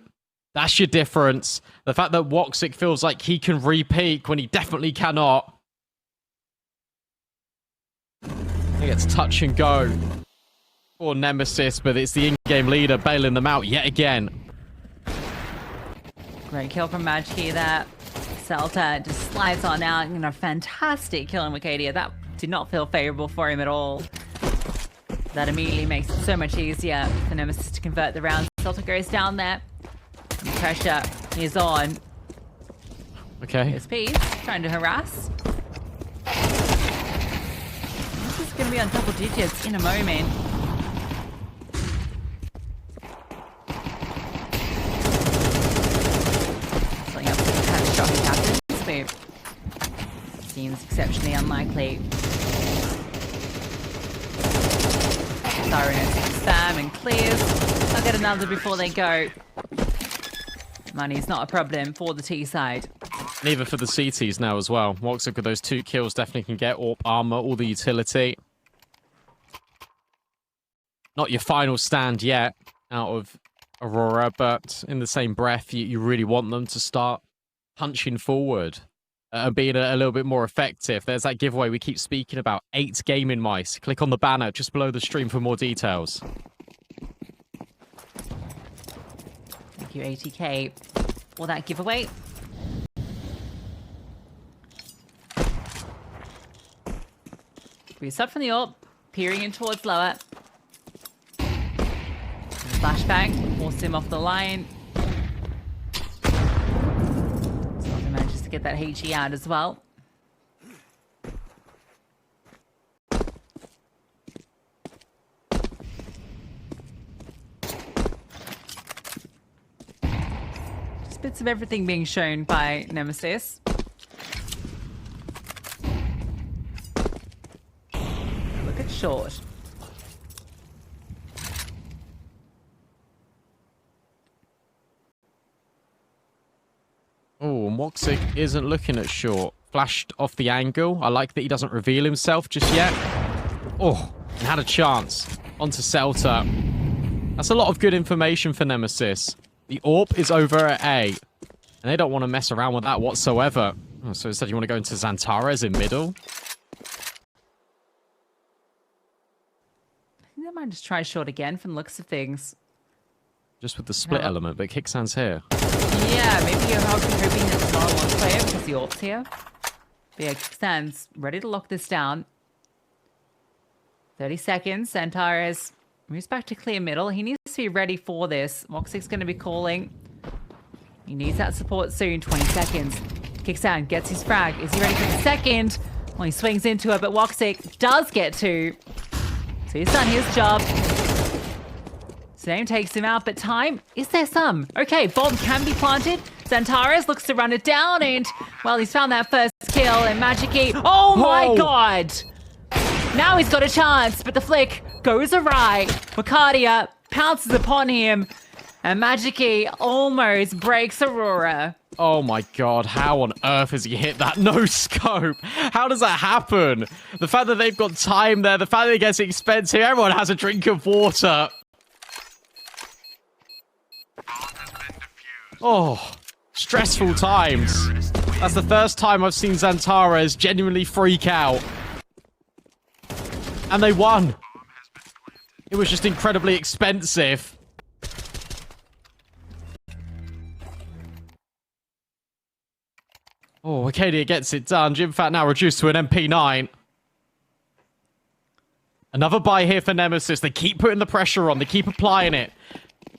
That's your difference. The fact that Walczaki feels like he can re-peak when he definitely cannot. He gets touch and go for Nemesis, but it's the in-game leader bailing them out yet again. Great kill from Walczaki there. Zelta just slides on out. You know, fantastic kill on Wakadia. That did not feel favorable for him at all. That immediately makes it so much easier for Nemesis to convert the round. Zelta goes down there. The pressure is on. Okay. Here's Peace trying to harass. This is going to be on double digits in a moment. Catastrophic happens, but seems exceptionally unlikely. Siren spam and clears. I'll get another before they go. Money's not a problem for the T side. Neither for the CTs now as well. Walczaki with those 2 kills definitely can get AWP armor, all the utility. Not your final stand yet out of Aurora, but in the same breath, you really want them to start punching forward and being a little bit more effective. There's that giveaway we keep speaking about, 8 gaming mice. Click on the banner just below the stream for more details. Thank you, ATK, for that giveaway. Boost up from the AWP, peering in towards lower. Flashbang, forced him off the line. Manages to get that HE out as well. bits of everything being shown by Nemesis. Look at short. Oh, and Walczaki isn't looking at short. Flashed off the angle. I like that he doesn't reveal himself just yet. Oh, and had a chance. Onto Celta. That's a lot of good information for Nemesis. The AWP is over at A. And they don't want to mess around with that whatsoever. Oh, so instead you want to go into Xantares in middle? I think they might just try short again from the looks of things. Just with the split element, but Kicksan's here. Yeah, maybe you're hoping that it's not a one player because the AWP's here. But yeah, Kicksan's ready to lock this down. 30 seconds. Xantares moves back to clear middle. He needs to be ready for this. Walczaki's going to be calling. He needs that support soon. 20 seconds. Kicksan gets his frag. Is he ready for the second? Well, he swings into it, but Walczaki does get two. So he's done his job. Same takes him out, but time, is there some? Okay, bomb can be planted. Xantares looks to run it down, and, well, he's found that first kill, and Walczaki, oh my god! Now he's got a chance, but the flick goes awry. Wacardia pounces upon him, and Walczaki almost breaks Aurora. Oh my god, how on earth has he hit that no scope? How does that happen? The fact that they've got time there, the fact that it gets expensive, everyone has a drink of water. Oh, stressful times. That's the first time I've seen Xantares genuinely freak out. And they won. It was just incredibly expensive. Oh, Acadia gets it done. Jimpphat now reduced to an MP9. Another buy here for Nemesis. They keep putting the pressure on. They keep applying it.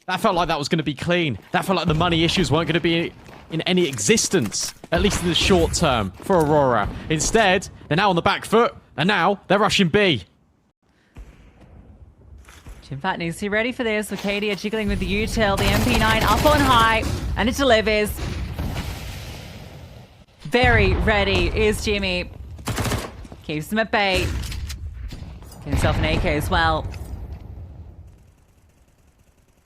That felt like that was going to be clean. That felt like the money issues weren't going to be in any existence, at least in the short term, for Aurora. Instead, they're now on the back foot, and now they're rushing B. Jimpphat needs to be ready for this. Acadia jiggling with the util, the MP9 up on high, and it delivers. Very ready is Jimmy. Keeps him at bay. Get himself an AK as well.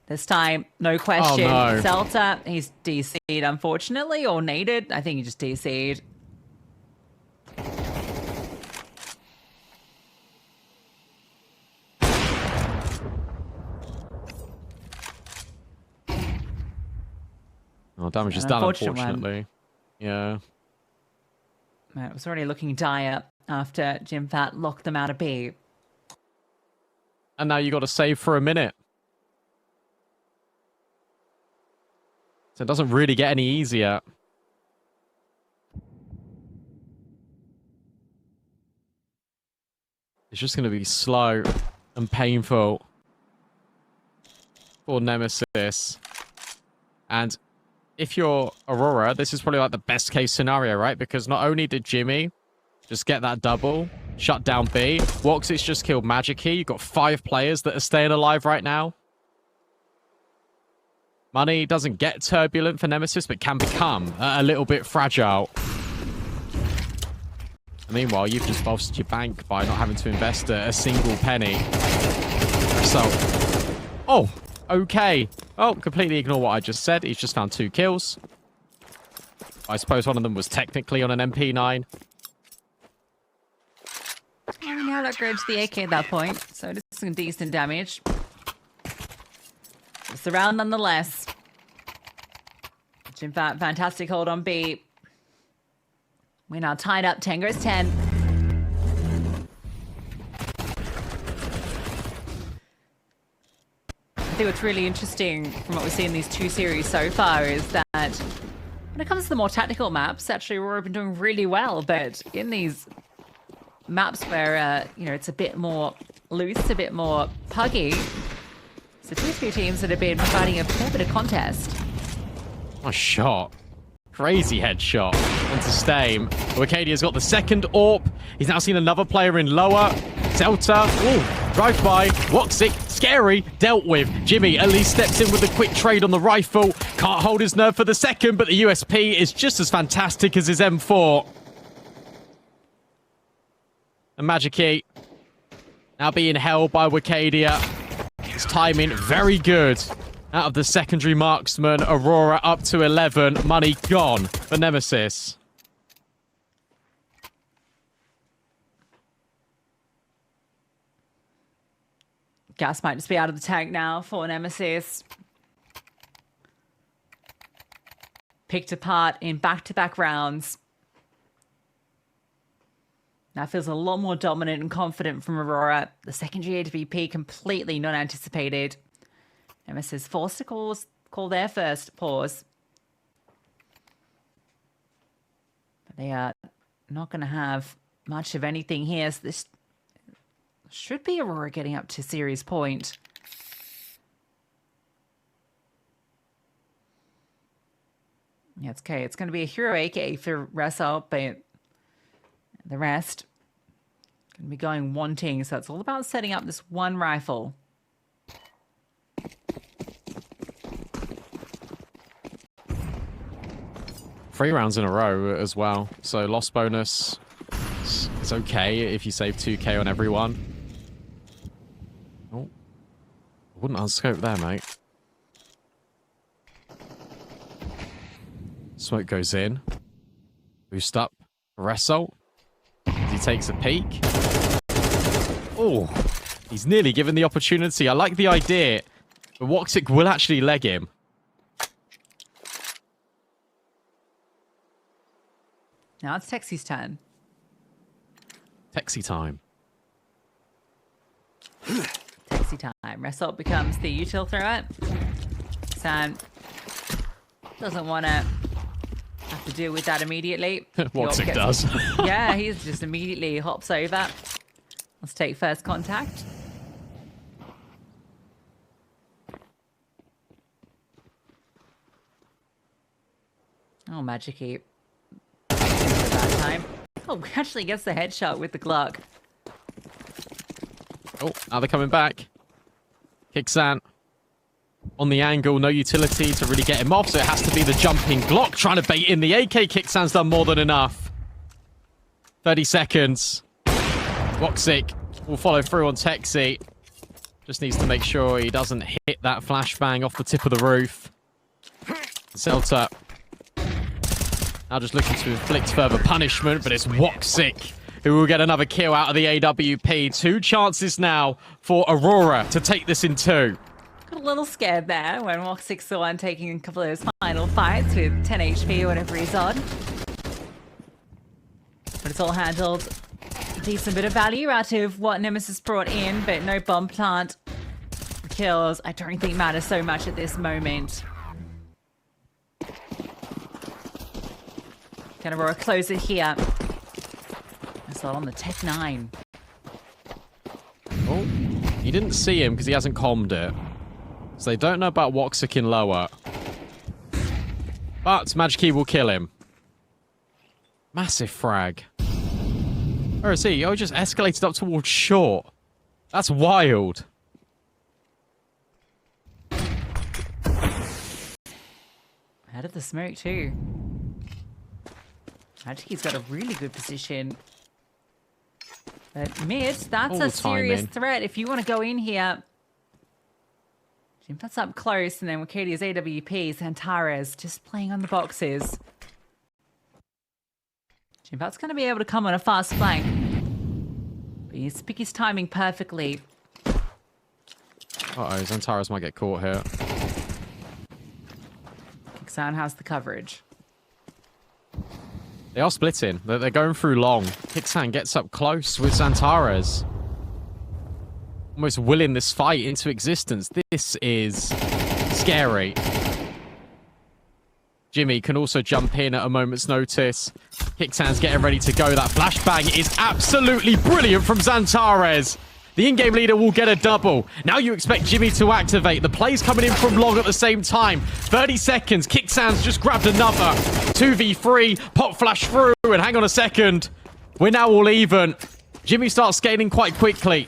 This time, no question. Oh, no. Celta, he's DC'd, unfortunately, or needed. I think he just DC'd. Oh, damage is done, unfortunately. Yeah. It was already looking dire after Jimpphat locked them out of B. And now you got to save for a minute. So it doesn't really get any easier. It's just going to be slow and painful for Nemesis. And if you're Aurora, this is probably like the best case scenario, right? Because not only did Jimmy just get that double, shut down B, Walczaki just killed Walczaki. You've got 5 players that are staying alive right now. Money doesn't get turbulent for Nemesis, but can become a little bit fragile. Meanwhile, you've just bolstered your bank by not having to invest a single penny. So, oh, okay. Oh, completely ignore what I just said. He's just found 2 kills. I suppose one of them was technically on an MP9. Well, we now upgrade to the AK at that point, so it is some decent damage. It's the round nonetheless. Jimpphat, fantastic hold on B. We're now tied up. Tango's 10. I think what's really interesting from what we've seen in these 2 series so far is that when it comes to the more tactical maps, actually Aurora have been doing really well. But in these maps where, you know, it's a bit more loose, a bit more puggy, so 2 teams that have been providing a fair bit of contest. What a shot. Crazy headshot onto Stame. Acadia's got the second AWP. He's now seen another player in lower. Celta. Ooh. Drive by, Walczaki, scary, dealt with. Jimmy at least steps in with a quick trade on the rifle. Can't hold his nerve for the second, but the USP is just as fantastic as his M4. And Walczaki now being held by Wakadia. His timing very good. Out of the secondary marksman, Aurora up to 11. Money gone for Nemesis. Gas might just be out of the tank now for Nemesis. Picked apart in back-to-back rounds. Now feels a lot more dominant and confident from Aurora. The secondary AWP completely not anticipated. Nemesis forced to call their first pause. But they are not going to have much of anything here. So this should be Aurora getting up to series point. Yeah, it's okay. It's going to be a hero AK for Ressel, but the rest going to be going wanting. So it's all about setting up this one rifle. 3 rounds in a row as well. So loss bonus is okay if you save 2k on everyone. Oh, I wouldn't unscope there, mate. Smoke goes in. Boost up. Wrestle. He takes a peek. Oh, he's nearly given the opportunity. I like the idea. But Walczaki will actually leg him. Now it's Texi's turn. Texi time. Texi time. Result becomes the util thrower. San doesn't want to have to deal with that immediately. Walczaki does. Yeah, he just immediately hops over. Let's take first contact. Oh, Walczaki. That time. Oh, actually gets the headshot with the Glock. Oh, now they're coming back. Kixan on the angle, no utility to really get him off, so it has to be the jumping Glock trying to bait in the AK. Kixan's done more than enough. 30 seconds. Walczaki will follow through on Texi. Just needs to make sure he doesn't hit that flashbang off the tip of the roof. Celta now just looking to inflict further punishment, but it's Walczaki who will get another kill out of the AWP. 2 chances now for Aurora to take this in 2. Got a little scared there when Walczaki saw one taking a couple of his final fights with 10 HP or whatever he's on. But it's all handled. A decent bit of value out of what Nemesis brought in, but no bomb plant. Kills, I don't think matter so much at this moment. Can Aurora close it here? That's all on the Tech 9. Oh, you didn't see him because he hasn't commed it. So they don't know about Walczaki in lower. But Walczaki will kill him. Massive frag. Where is he? Oh, he just escalated up towards short. That's wild. Out of the smoke too. Walczaki's got a really good position. But mid, that's a serious threat. If you want to go in here, Jimpphat's up close, and then Wakadia's AWP, Antares just playing on the boxes. Jimpphat's going to be able to come on a fast flank. But he's pick his timing perfectly. Uh-oh, Antares might get caught here. Kixan has the coverage. They are splitting. They're going through long. Kixan gets up close with Antares. Almost willing this fight into existence. This is scary. Jimmy can also jump in at a moment's notice. Kixan's getting ready to go. That flashbang is absolutely brilliant from Antares. The in-game leader will get a double. Now you expect Jimmy to activate. The play's coming in from long at the same time. 30 seconds. Kixan's just grabbed another. 2v3. Pop flash through. And hang on a second. We're now all even. Jimmy starts scaling quite quickly.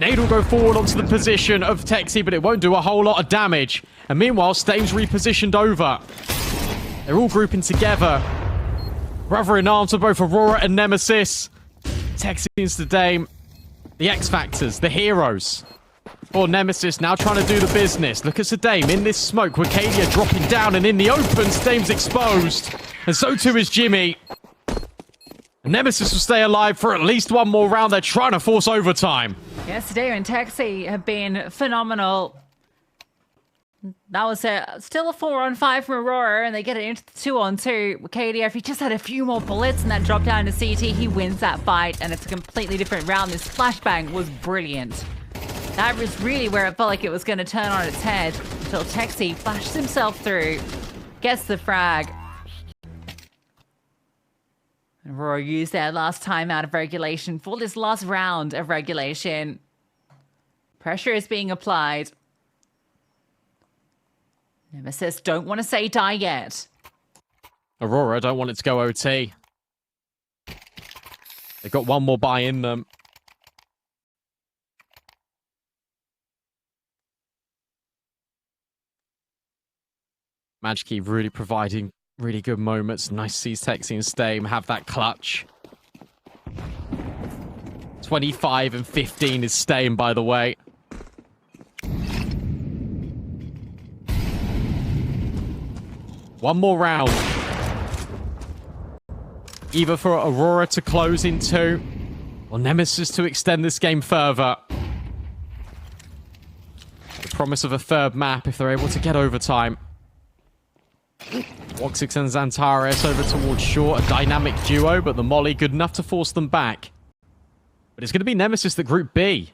Nade will go forward onto the position of Texi, but it won't do a whole lot of damage. And meanwhile, Stame's repositioned over. They're all grouping together. Brother in arms for both Aurora and Nemesis. Texi and Dame, the X Factors, the heroes. For Nemesis now trying to do the business. Look at Dame in this smoke. Wicadia dropping down, and in the open, Dame's exposed. And so too is Jimmy. Nemesis will stay alive for at least one more round. They're trying to force overtime. Yes, Dame and Texi have been phenomenal. That was still a 4-on-5 from Aurora, and they get it into the 2-on-2. Wicadia, if he just had a few more bullets and that drop down to CT, he wins that fight, and it's a completely different round. This flashbang was brilliant. That was really where it felt like it was going to turn on its head until Texi flashes himself through, gets the frag. Aurora used their last time out of regulation for this last round of regulation. Pressure is being applied. Nemesis don't want to say die yet. Aurora don't want it to go OT. They've got one more buy in them. Majki really providing really good moments. Nice to see Texi and Stame have that clutch. 25 and 15 is Stame, by the way. One more round. Either for Aurora to close in 2, or Nemesis to extend this game further. The promise of a third map if they're able to get overtime. Walczaki and Xantares over towards short, a dynamic duo, but the molly good enough to force them back. But it's going to be Nemesis the Group B.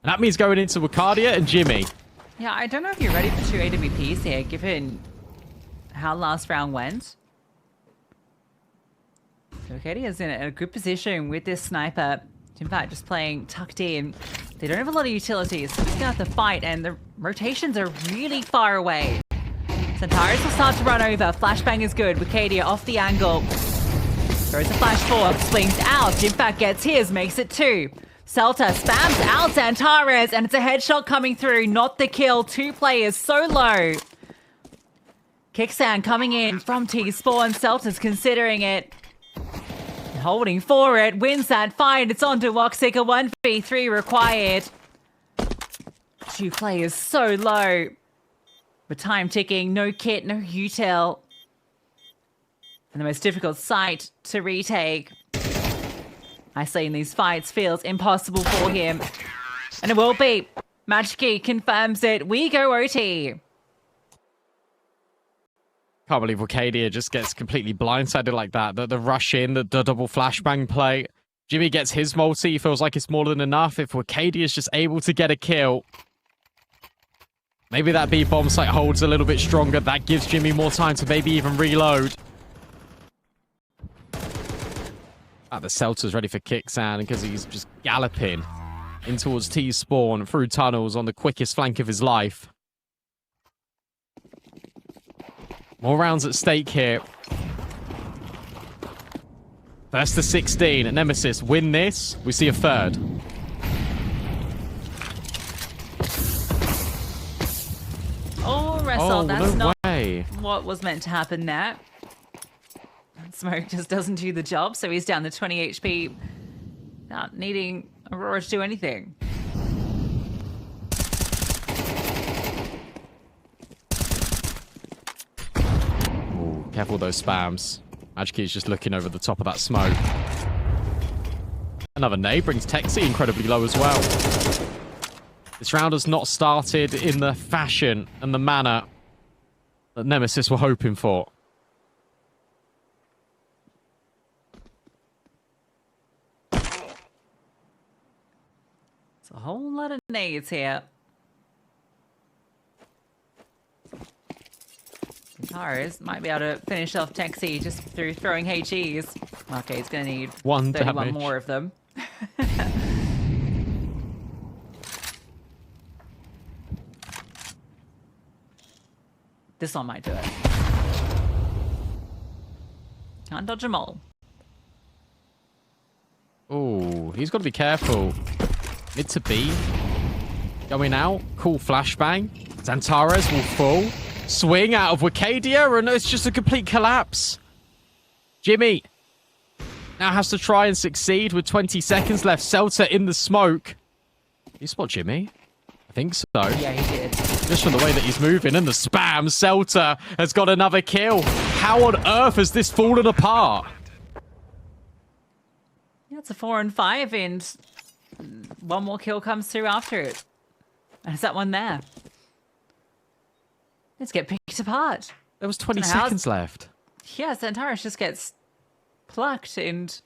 And that means going into Wicadia and Jimmy. Yeah, I don't know if you're ready for 2 AWPs here, given how last round went. So Wicadia is in a good position with this sniper. Jimpphat just playing tucked in. They don't have a lot of utilities, so they're going to have to fight, and the rotations are really far away. Xantares will start to run over. Flashbang is good. Wicadia off the angle. Throws a flash forward. Swings out. Jimpphat gets his. Makes it 2. Celta spams out Xantares, and it's a headshot coming through. Not the kill. 2 players so low. Kicksan coming in from T-Spawn. Celta's considering it. Holding for it. Wins that fight. It's on to Walczaki. 1v3 required. 2 players so low. With time ticking, no kit, no util. And the most difficult site to retake. Isolating these fights feels impossible for him. And it will be. Majki confirms it. We go OT. Can't believe Wicadia just gets completely blindsided like that. The rush in, the double flashbang play. Jimmy gets his multi. He feels like it's more than enough. If Wicadia is just able to get a kill, maybe that B-bomb site holds a little bit stronger. That gives Jimmy more time to maybe even reload. The Celta's ready for Kicksan because he's just galloping in towards T-Spawn through tunnels on the quickest flank of his life. More rounds at stake here. First to 16. Nemesis win this. We see a third. Oh, Wrestle, that's no not way. What was meant to happen there. Smoke just doesn't do the job, so he's down to 20 HP. Not needing Aurora to do anything. Ooh, careful those spams. Majki is just looking over the top of that smoke. Another nade brings Texi incredibly low as well. This round has not started in the fashion and the manner that Nemesis were hoping for. It's a whole lot of nades here. Guitars might be able to finish off Texi just through throwing HEs. Okay, he's going to need 31 damage. more of them. This one might do it. Can't dodge them all. Oh, he's got to be careful. Mid to B. Going out. Cool flashbang. Xantares will fall. Swing out of Wakadia, and it's just a complete collapse. Jimmy now has to try and succeed with 20 seconds left. Seltzer in the smoke. You spot Jimmy? I think so. Yeah, he did. Just from the way that he's moving and the spam, Seltzer has got another kill. How on earth has this fallen apart? Yeah, it's a 4 and 5, and one more kill comes through after it. And it's that one there. Let's get picked apart. There was 20 seconds left. Yeah, Xantares just gets plucked, and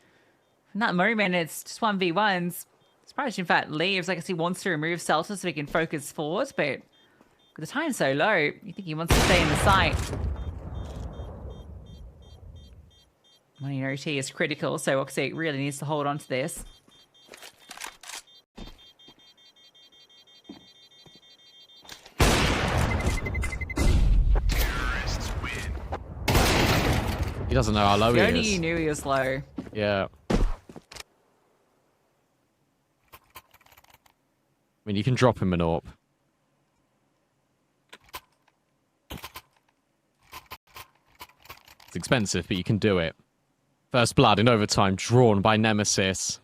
in that moment, it's just 1v1s. Surprised Jimpphat leaves. I guess he wants to remove Seltzer so he can focus forward, but with the time so low, you think he wants to stay in the site. Money OT is critical, so Walczaki really needs to hold on to this. He doesn't know how low he is. Only you knew he was low. Yeah. I mean, you can drop him an AWP. It's expensive, but you can do it. First blood in overtime, drawn by Nemesis.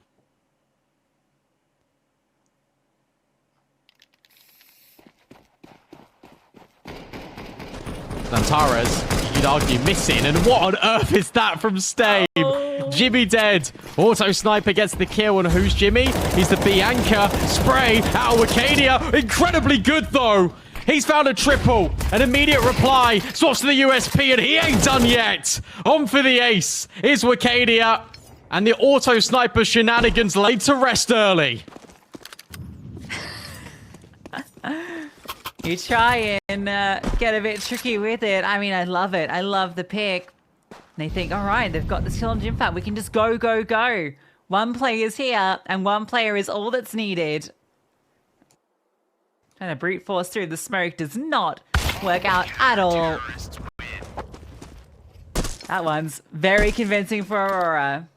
Xantares, you'd argue, missing. And what on earth is that from Stave? Oh. Jimmy dead. Auto sniper gets the kill. And who's Jimmy? He's the Bianca. Spray out of Wakadia. Incredibly good, though. He's found a triple. An immediate reply. Swaps to the USP, and he ain't done yet. On for the ace is Wakadia. And the auto sniper shenanigans laid to rest early. You try and get a bit tricky with it. I mean, I love it. I love the pick. And they think, all right, they've got this kill on Jimpphat. We can just go, go, go. One player's here, and one player is all that's needed. Trying to brute force through the smoke does not work out at all. That one's very convincing for Aurora.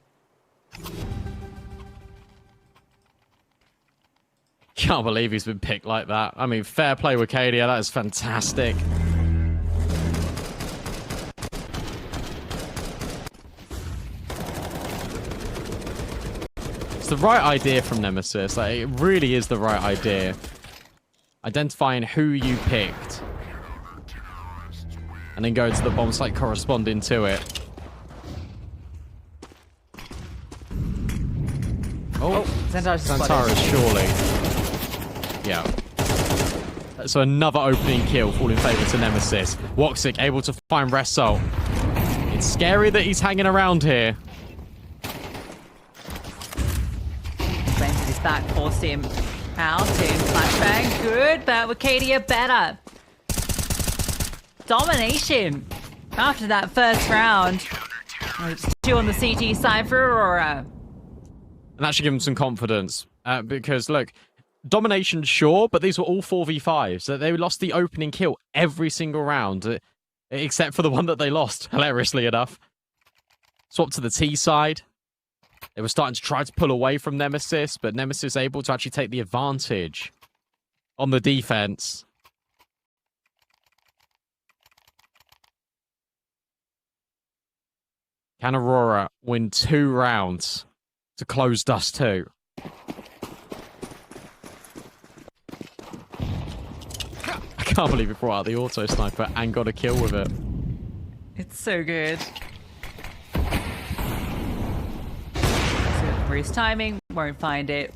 Can't believe he's been picked like that. I mean, fair play, Wakadia. That is fantastic. It's the right idea from Nemesis. Like, it really is the right idea. Identifying who you picked. And then going to the bomb site corresponding to it. Oh, Xantares, surely. Yeah. So another opening kill fall in favor to Nemesis. Walczaki able to find Resol. It's scary that he's hanging around here. Cleanses his back, forced him out in flashbang. Good, but Wakadia better. Domination after that first round. It's 2 on the CT side for Aurora. And that should give him some confidence. Because, look, domination, sure, but these were all 4v5s. So they lost the opening kill every single round, except for the one that they lost, hilariously enough. Swap to the T side. They were starting to try to pull away from Nemesis, but Nemesis able to actually take the advantage on the defense. Can Aurora win 2 rounds to close Dust2? I can't believe he brought out the auto sniper and got a kill with it. It's so good. For his timing, won't find it.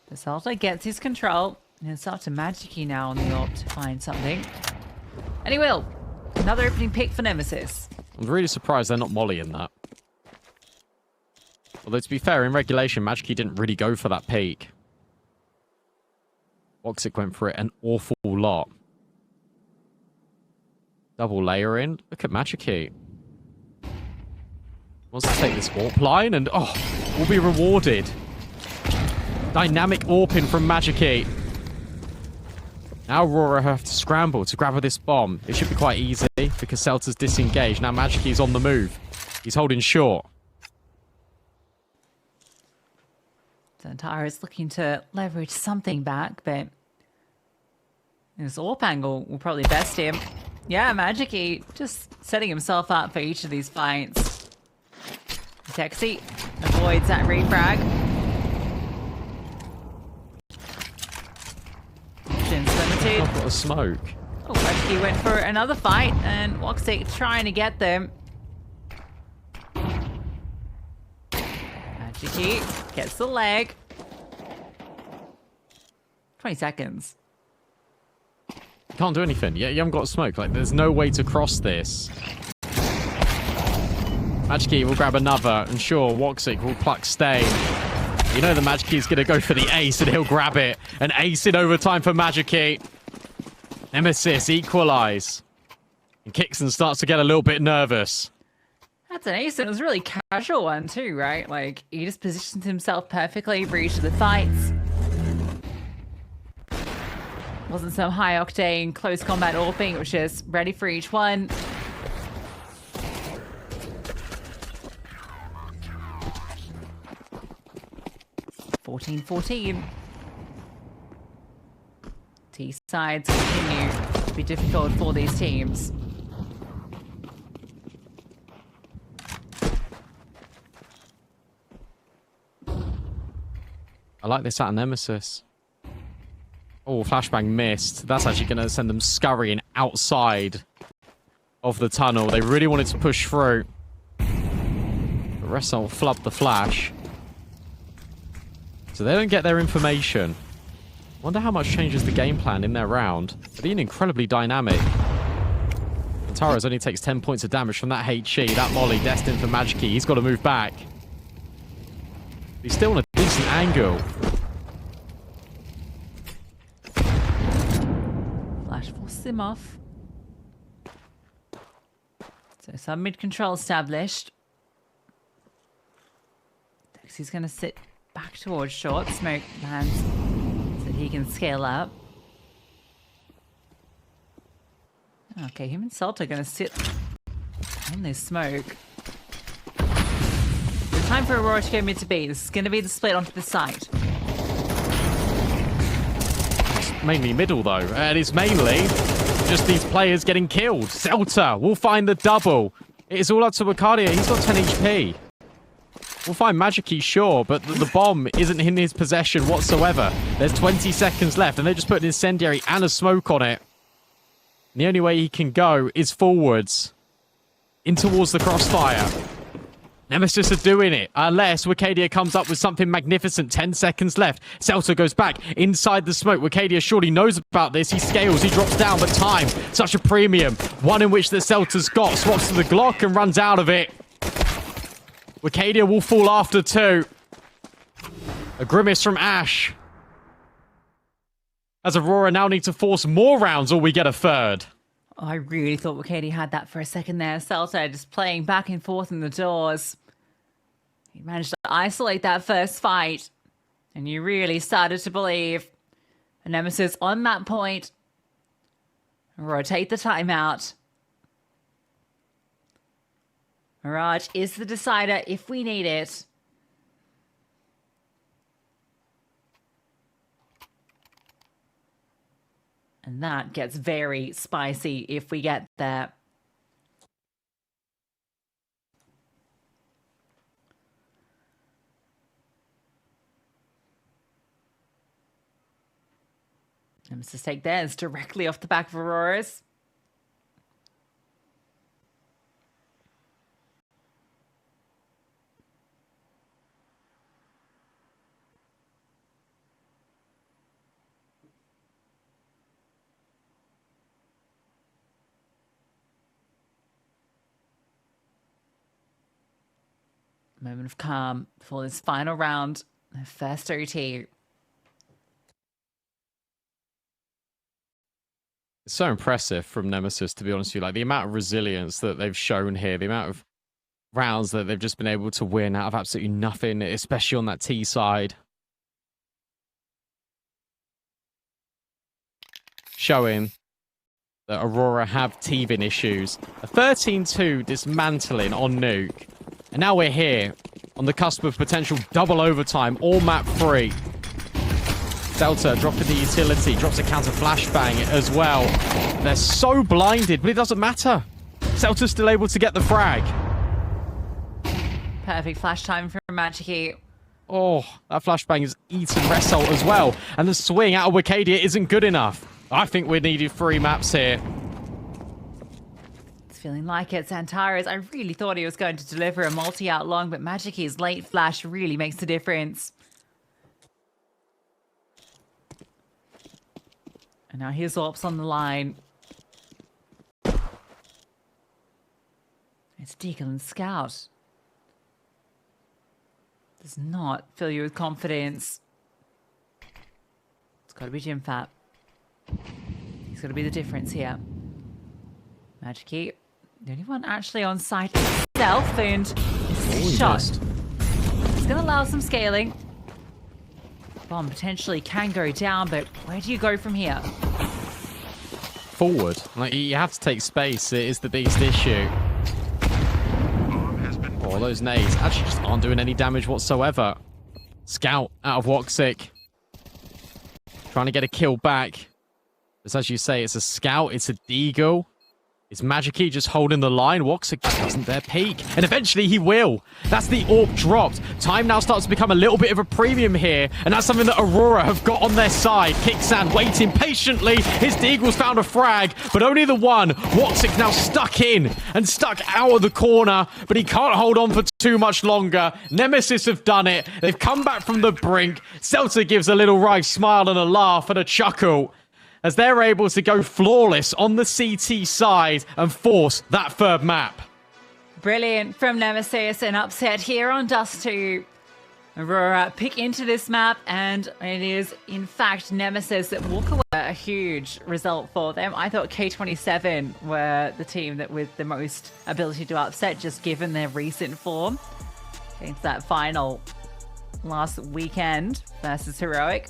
The Salter gets his control, and it's up to Walczaki now on the AWP to find something. And he will. Another opening pick for Nemesis. I'm really surprised they're not mollying that. Although, to be fair, in regulation, Walczaki didn't really go for that peak. Walczaki went for it an awful lot. Double layer in. Look at Walczaki. Wants to take this AWP line and, oh, will be rewarded. Dynamic AWPing from Walczaki. Now Aurora have to scramble to grab this bomb. It should be quite easy because Seltzer's disengaged. Now Walczaki's on the move. He's holding short. Antara is looking to leverage something back, but his AWP angle will probably best him. Yeah, Magicy just setting himself up for each of these fights. Texi avoids that refrag. Options limited. I've got a smoke. Oh, Walczaki went for another fight, and Walczaki trying to get them. Walczaki gets the leg. 20 seconds. Can't do anything. You haven't got smoke. Like, there's no way to cross this. Walczaki will grab another, and sure, Walczaki will pluck Stain. You know the Walczaki is going to go for the ace, and he'll grab it. An ace in overtime for Walczaki. Nemesis equalize. And Kixon starts to get a little bit nervous. That's an ace, and it was a really casual one too, right? Like, he just positioned himself perfectly for each of the fights. Wasn't some high-octane, close combat AWPing, it was just ready for each one. (14-14). T-sides continue to be difficult for these teams. I like this out of Nemesis. Oh, flashbang missed. That's actually going to send them scurrying outside of the tunnel. They really wanted to push through. But Ressel flubbed the flash. So they don't get their information. Wonder how much changes the game plan in their round. They're being incredibly dynamic. Tara's only takes 10 points of damage from that HE. That molly destined for Walczaki. He's got to move back. He's still on a decent angle. Flash forced him off. So some mid-control established. He's going to sit back towards short. Smoke lands so that he can scale up. Okay, him and Salt are going to sit on this smoke. It's time for Aurora to go mid to B. This is going to be the split onto the site. It's mainly middle, though. And it's mainly just these players getting killed. Zelta will find the double. It is all up to Wakadia. He's got 10 HP. We'll find Walczaki, sure, but the bomb isn't in his possession whatsoever. There's 20 seconds left, and they just put an incendiary and a smoke on it. And the only way he can go is forwards. In towards the crossfire. Nemesis are doing it, unless Wakadia comes up with something magnificent. 10 seconds left. Celta goes back inside the smoke. Wakadia surely knows about this. He scales, he drops down, but time, such a premium. One in which the Celta's got. Swaps to the Glock and runs out of it. Wakadia will fall after two. A grimace from Ash. As Aurora now need to force more rounds or we get a third. Oh, I really thought Wakadia had that for a second there. Celta just playing back and forth in the doors. He managed to isolate that first fight. And you really started to believe a Nemesis on that point. Rotate the timeout. Mirage is the decider if we need it. And that gets very spicy if we get there. Nemesis take theirs directly off the back of Aurora's. Moment of calm for this final round, the first OT. It's so impressive from Nemesis, to be honest with you. Like, the amount of resilience that they've shown here, the amount of rounds that they've just been able to win out of absolutely nothing, especially on that T side. Showing that Aurora have teething issues. A 13-2 dismantling on Nuke. And now we're here on the cusp of potential double overtime, all map free. Delta dropping the utility, drops a counter flashbang as well. They're so blinded, but it doesn't matter. Celta's still able to get the frag. Perfect flash time from Walczaki. Oh, that flashbang is eating Result as well. And the swing out of Wicadia isn't good enough. I think we needed 3 maps here. It's feeling like it. Antares, I really thought he was going to deliver a multi out long, but Walczaki's late flash really makes the difference. And now here's Orps on the line. It's Deagle and Scout. Does not fill you with confidence. It's got to be Jimpphat. He's got to be the difference here. Walczaki, the only one actually on site himself, and shot. It's going to allow some scaling. Bomb potentially can go down, but where do you go from here? Forward. Like, you have to take space. It is the biggest issue. Oh, those nades actually just aren't doing any damage whatsoever. Scout out of Walczaki. Trying to get a kill back. But as you say, it's a Scout, it's a Deagle. It's Walczaki just holding the line. Walczaki doesn't dare peek. And eventually he will. That's the AWP dropped. Time now starts to become a little bit of a premium here. And that's something that Aurora have got on their side. Kicksand waiting patiently. His Deagle's found a frag, but only the one. Walczaki now stuck in and stuck out of the corner, but he can't hold on for too much longer. Nemesis have done it. They've come back from the brink. Celta gives a little wry smile and a laugh and a chuckle as they're able to go flawless on the CT side and force that 3rd map. Brilliant from Nemesis, an upset here on Dust2. Aurora pick into this map, and it is, in fact, Nemesis that walk away. A huge result for them. I thought K27 were the team that with the most ability to upset, just given their recent form. Against that final last weekend versus Heroic.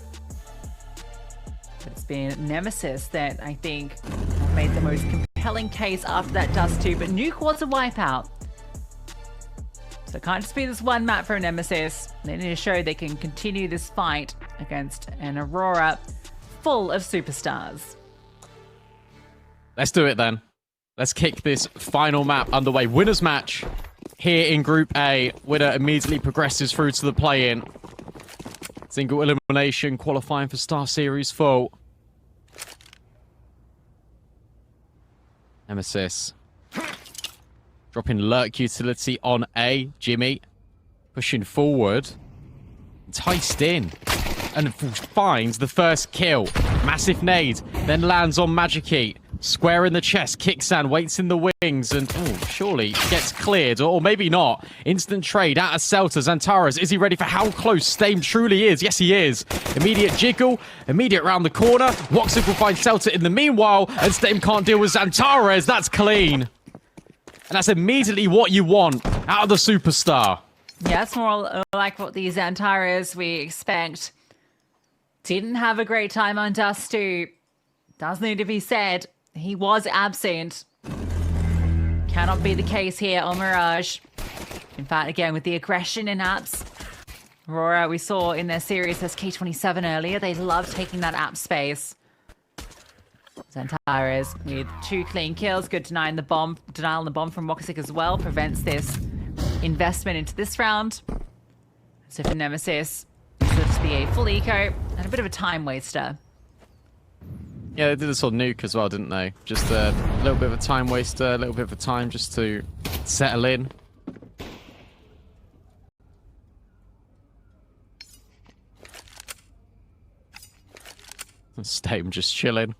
It's been Nemesis that I think have made the most compelling case after that Dust2, but Nuke was a wipeout. So it can't just be this one map for Nemesis. They need to show they can continue this fight against an Aurora full of superstars. Let's do it then. Let's kick this final map underway. Winner's match here in Group A. Winner immediately progresses through to the play-in. Single elimination qualifying for StarSeries full. Nemesis. Dropping lurk utility on A. Jimmy. Pushing forward. Enticed in. And finds the first kill. Massive nade. Then lands on Walczaki. Square in the chest. Kicksand waits in the wings. And surely gets cleared. Or maybe not. Instant trade out of Celta. Antares. Is he ready for how close Stame truly is? Yes, he is. Immediate jiggle. Immediate round the corner. Walczaki will find Celta in the meanwhile. And Stame can't deal with Antares. That's clean. And that's immediately what you want out of the superstar. Yeah, it's more like what these Antares we expect. Didn't have a great time on Dust2. Does need to be said. He was absent. Cannot be the case here on Mirage. In fact, again, with the aggression in apps. Aurora, we saw in their series as K27 earlier. They love taking that app space. Antares with 2 clean kills. Good denial on the bomb from Walczaki as well. Prevents this investment into this round. So for Nemesis, it's going to be a full eco and a bit of a time waster. Yeah, they did this on Nuke as well, didn't they? Just a little bit of a time waster, a little bit of a time just to settle in. Stame just chilling.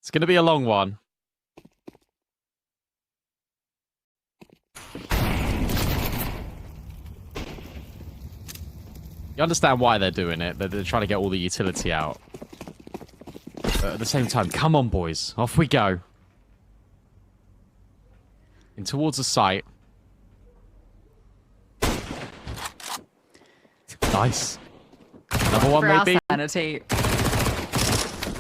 It's going to be a long one. You understand why they're doing it. They're trying to get all the utility out. But at the same time, come on, boys. Off we go. In towards the site. Nice. Another one, For our maybe? sanity.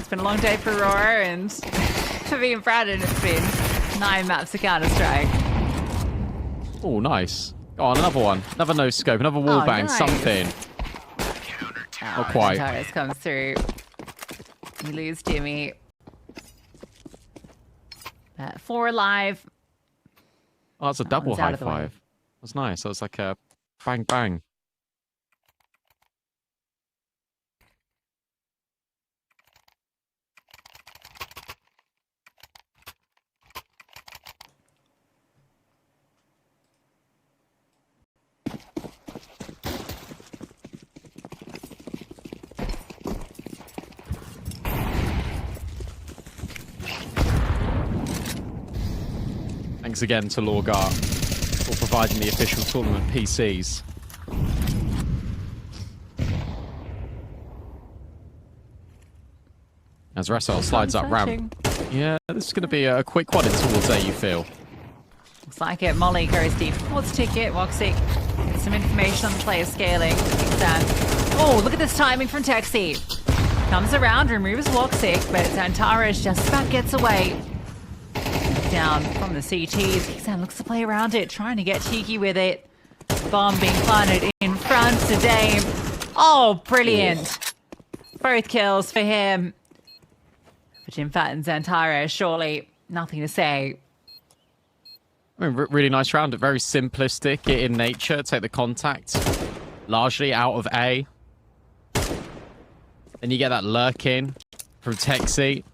It's been a long day for Aurora, and for me and Brandon, it's been 9 maps of Counter-Strike. Oh, nice. Go on, another one. Another no scope, another wall bang, nice. something. Not quite. Antares comes through. We lose Jimmy. 4 alive. Oh, that's a That double one's out high of the way. five. That's nice. That was like a bang bang. Thanks again to Lorgar for providing the official tournament PCs. As Russell slides up ramp. Yeah, this is going to be a quick one in towards A, you feel. Looks like it. Molly goes deep towards ticket. Walczaki gets some information on the player scaling. Oh, look at this timing from Texi. Comes around, removes Walczaki, but Antares just about gets away. Down from the CTs. Kixan looks to play around it, trying to get cheeky with it. Bomb being planted in front to Dame. Oh, brilliant. Both kills for him. For Jimpphat and Antares, surely nothing to say. I mean, really nice round. Very simplistic in nature. Take the contact largely out of A. Then you get that lurk-in from Texi.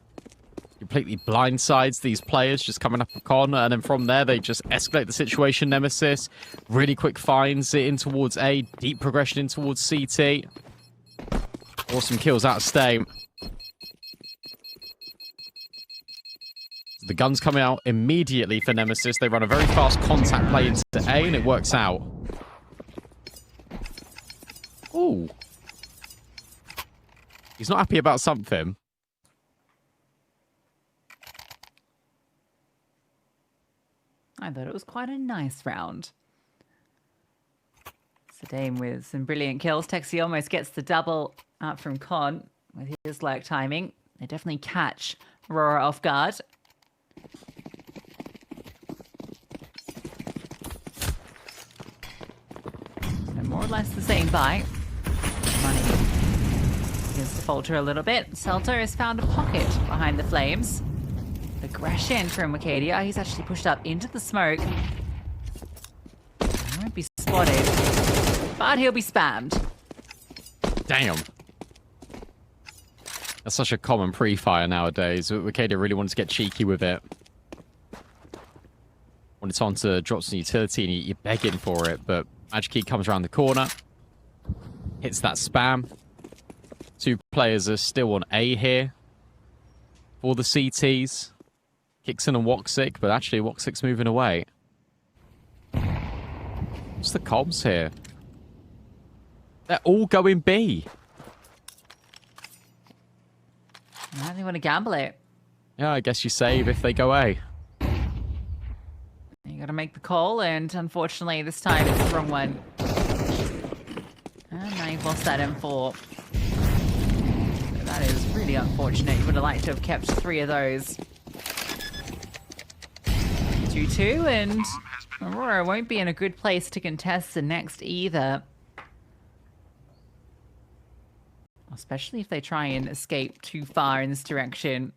Completely blindsides these players just coming up a con, and then from there they just escalate the situation. Nemesis really quick finds it in towards A, deep progression in towards CT. Awesome kills out of Stame. The gun's coming out immediately for Nemesis. They run a very fast contact play into A, and it works out. Ooh. He's not happy about something. I thought it was quite a nice round. So Dame with some brilliant kills. Texi almost gets the double out from Con with his lurk timing. They definitely catch Aurora off guard. So more or less the same buy. Money begins to falter a little bit. Celto has found a pocket behind the flames. Aggression from Wicadia. He's actually pushed up into the smoke. He won't be spotted, but he'll be spammed. Damn. That's such a common pre-fire nowadays. Wicadia really wanted to get cheeky with it. When it's on to drop some utility and you're begging for it, but Magic Key comes around the corner. Hits that spam. 2 players are still on A here. For the CTs. Kixan and Walczaki, but actually Walczaki's moving away. What's the comms here? They're all going B. Yeah, they want to gamble it. Yeah, I guess you save if they go A. You got to make the call, and unfortunately this time it's the wrong one. And now you've lost that M4. So that is really unfortunate. You would have liked to have kept 3 of those. 2-2, and Aurora won't be in a good place to contest the next either. Especially if they try and escape too far in this direction.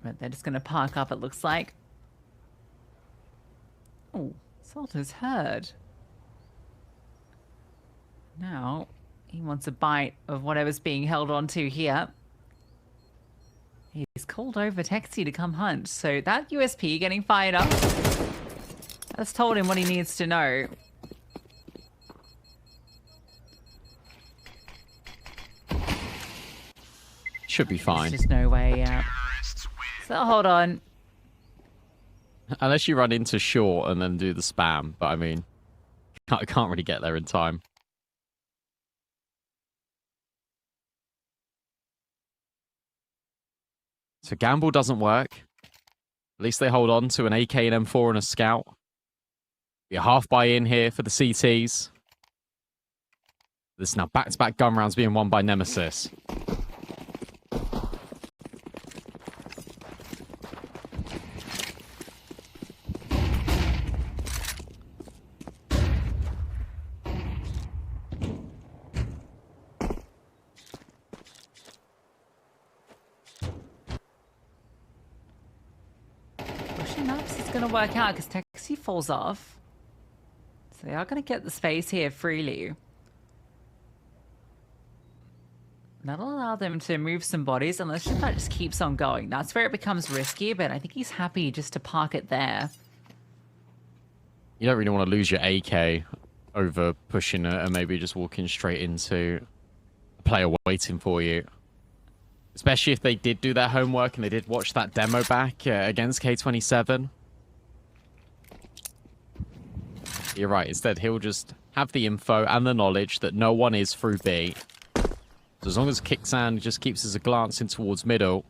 But they're just going to park up, it looks like. Oh, Salter's heard. Now, he wants a bite of whatever's being held on to here. He's called over Texi to come hunt, so that USP getting fired up. That's told him what he needs to know. Should be fine. There's just no way out. So hold on. Unless you run into short and then do the spam, but I mean, I can't really get there in time. So gamble doesn't work. At least they hold on to an AK and M4 and a scout. Be a half buy in here for the CTs. This is now back-to-back gun rounds being won by Nemesis. enough is going to work out because Taxi falls off. So they are going to get the space here freely. That'll allow them to move some bodies unless Jimpphat just keeps on going. That's where it becomes risky, but I think he's happy just to park it there. You don't really want to lose your AK over pushing it and maybe just walking straight into a player waiting for you. Especially if they did do their homework and they did watch that demo back against K27. You're right. Instead, he'll just have the info and the knowledge that no one is through B. So as long as Kixan just keeps his glance in towards middle,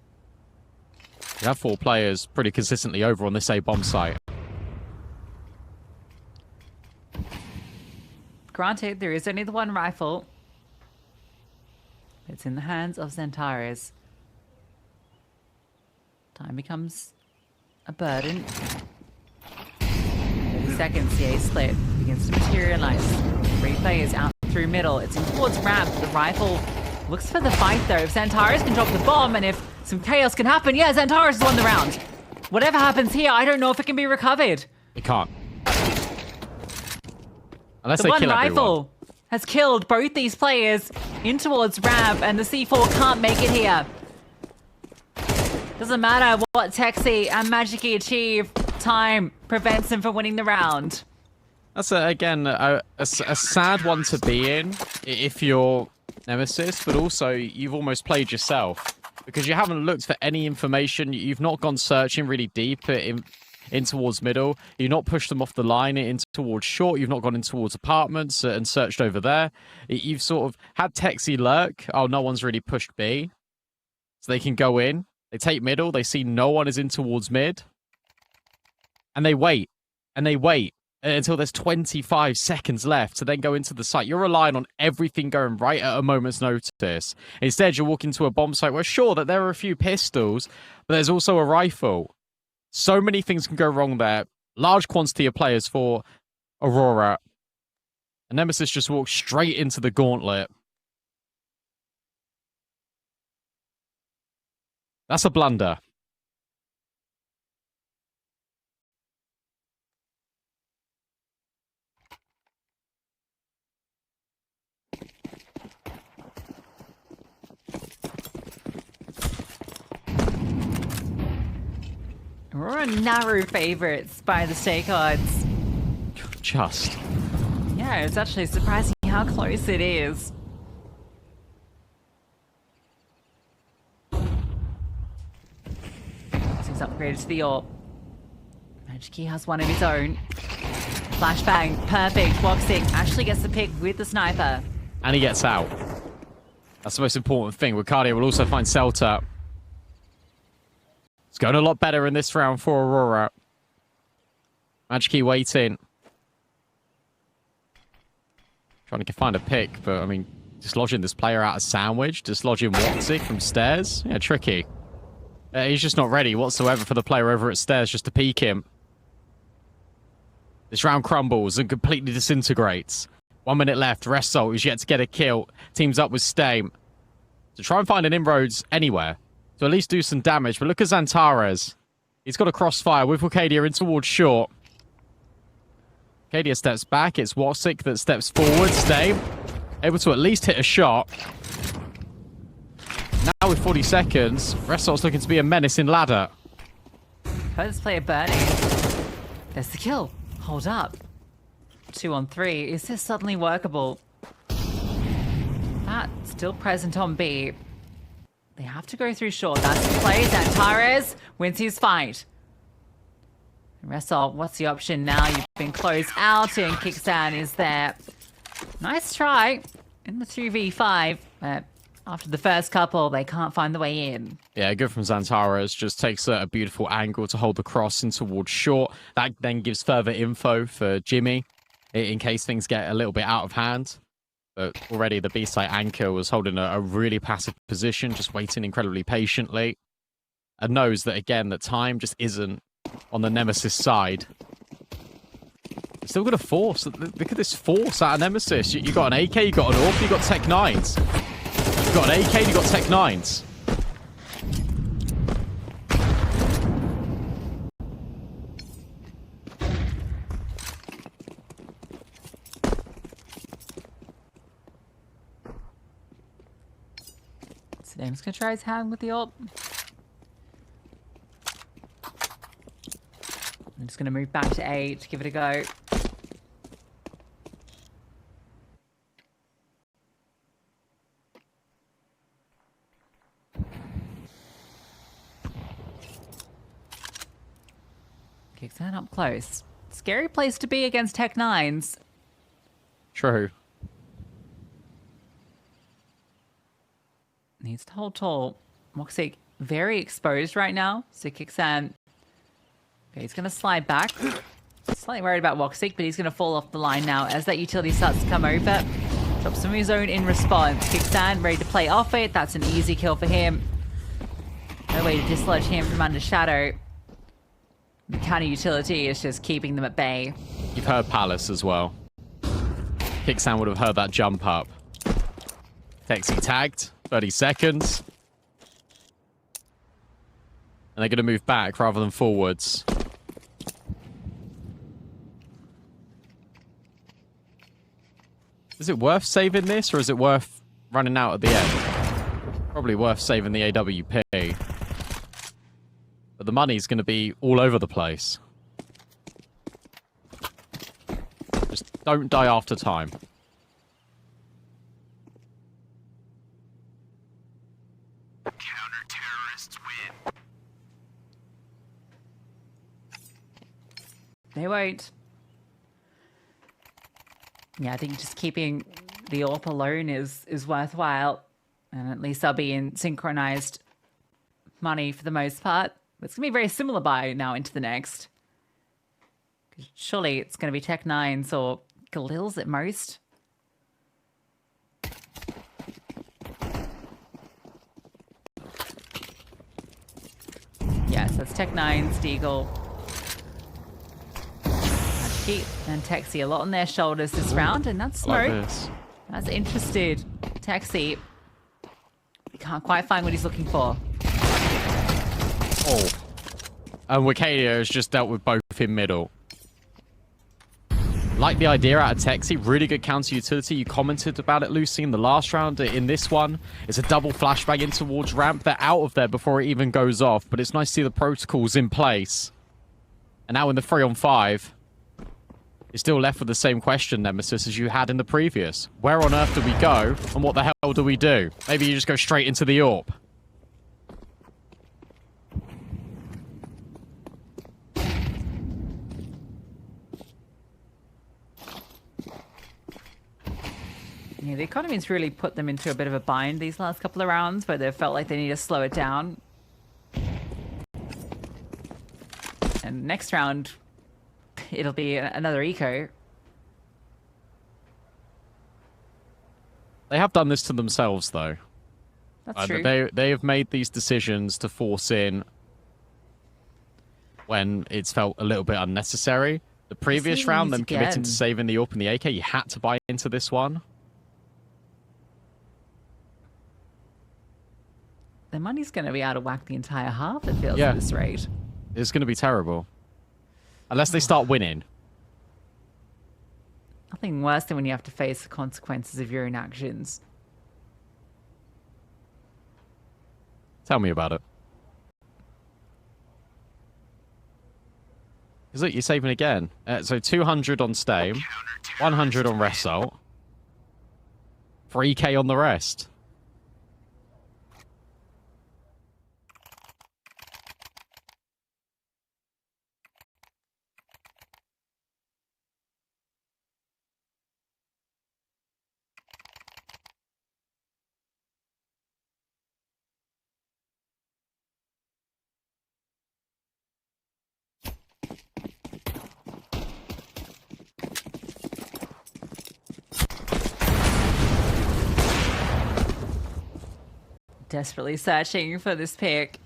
you have 4 players pretty consistently over on this A bomb site. Granted, there is only the one rifle. It's in the hands of Xantares. Time becomes a burden. 30 seconds, the A split begins to materialize. 3 players out through middle. It's in towards ramp. The rifle looks for the fight though. If Xantares can drop the bomb and if some chaos can happen, yeah, Xantares has won the round. Whatever happens here, I don't know if it can be recovered. It can't. Unless The they one kill rifle everyone. has killed both these players in towards ramp, and the C4 can't make it here. Doesn't matter what Texi and Magiki achieve, time prevents them from winning the round. That's, again, a sad one to be in if you're Nemesis, but also you've almost played yourself because you haven't looked for any information. You've not gone searching really deep in towards middle. You've not pushed them off the line in towards short. You've not gone in towards apartments and searched over there. You've sort of had Texi lurk. Oh, no one's really pushed B. So they can go in. They take middle. They see no one is in towards mid. And they wait. And they wait until there's 25 seconds left to then go into the site. You're relying on everything going right at a moment's notice. Instead, you're walking to a bomb site where, sure, that there are a few pistols, but there's also a rifle. So many things can go wrong there. Large quantity of players for Aurora. And Nemesis just walks straight into the gauntlet. That's a blunder. We're narrow favourites by the stake odds. Just. Yeah, it's actually surprising how close it is. He's upgraded to the AWP. Magiki has one of his own. Flashbang, perfect. Walczaki actually gets the pick with the sniper. And he gets out. That's the most important thing. Ricardio will also find Celta. It's going a lot better in this round for Aurora. Magiki waiting. Trying to find a pick, but I mean, dislodging this player out of sandwich, dislodging Walczaki from stairs. Yeah, tricky. He's just not ready whatsoever for the player over at stairs just to peek him. This round crumbles and completely disintegrates. 1 minute left. Result is yet to get a kill. Teams up with Stame. To try and find an inroads anywhere. To at least do some damage. But look at Xantares. He's got a crossfire with Walczaki in towards short. Walczaki steps back. It's Walczaki that steps forward. Stame able to at least hit a shot. Now with 40 seconds, Result's looking to be a menace in ladder. First player burning. There's the kill. Hold up. 2 on 3. Is this suddenly workable? That still present on B. They have to go through short. That's the play. Xantares wins his fight. Result, what's the option now? You've been closed out and Kixan is there. Nice try in the 2v5. But after the first couple, they can't find the way in. Yeah, good from Xantares. Just takes a beautiful angle to hold the cross in towards short. That then gives further info for Jimmy in case things get a little bit out of hand. But already the B-site anchor was holding a really passive position, just waiting incredibly patiently. And knows that, again, that time just isn't on the Nemesis side. Still got a force. Look at this force out of Nemesis. You got an AK, you got an AWP, you got Tech 9s. You got an AK, you got Tech 9s. So Name's gonna try his hand with the AWP. I'm just gonna move back to A to give it a go. Kicks that up close. Scary place to be against Tech 9s. True. Needs to hold tall. Walczaki very exposed right now. So Kixan. Okay, he's going to slide back. Slightly worried about Walczaki, but he's going to fall off the line now as that utility starts to come over. Drops some of his own in response. Kixan ready to play off it. That's an easy kill for him. No way to dislodge him from under shadow. The counter utility is just keeping them at bay. You've heard Palace as well. Kixan would have heard that jump up. Texi tagged. 30 seconds. And they're going to move back rather than forwards. Is it worth saving this, or is it worth running out at the end? Probably worth saving the AWP. But the money's going to be all over the place. Just don't die after time. Counter-terrorists win. They won't. Yeah, I think just keeping the AWP alone is worthwhile. And at least they'll be in synchronized money for the most part. It's going to be very similar by now into the next. Surely it's going to be Tech 9s or Galils at most. Yes, that's Tech 9s, Deagle. And Texi a lot on their shoulders this round, and that's Smoke. Like this. That's interested. Texi can't quite find what he's looking for. Oh. And Wicadia has just dealt with both in middle. Like the idea out of Texi. Really good counter utility. You commented about it, Lucy, in the last round. In this one, it's a double flashbang in towards ramp. They're out of there before it even goes off. But it's nice to see the protocols in place. And now in the 3-on-5, you're still left with the same question, Nemesis, as you had in the previous. Where on earth do we go? And what the hell do we do? Maybe you just go straight into the AWP. Yeah, the economy's really put them into a bit of a bind these last couple of rounds where they've felt like they need to slow it down. And next round, it'll be another eco. They have done this to themselves, though. That's true. They have made these decisions to force in when it's felt a little bit unnecessary. The previous round, them committing to saving the AWP and the AK, you had to buy into this one. The money's going to be out of whack the entire half, it feels, at this rate. It's going to be terrible. Unless they start winning. Nothing worse than when you have to face the consequences of your own actions. Tell me about it. Because look, you're saving again. So 200 on Stame, 100 on Result, 3k on the rest. Desperately searching for this pick.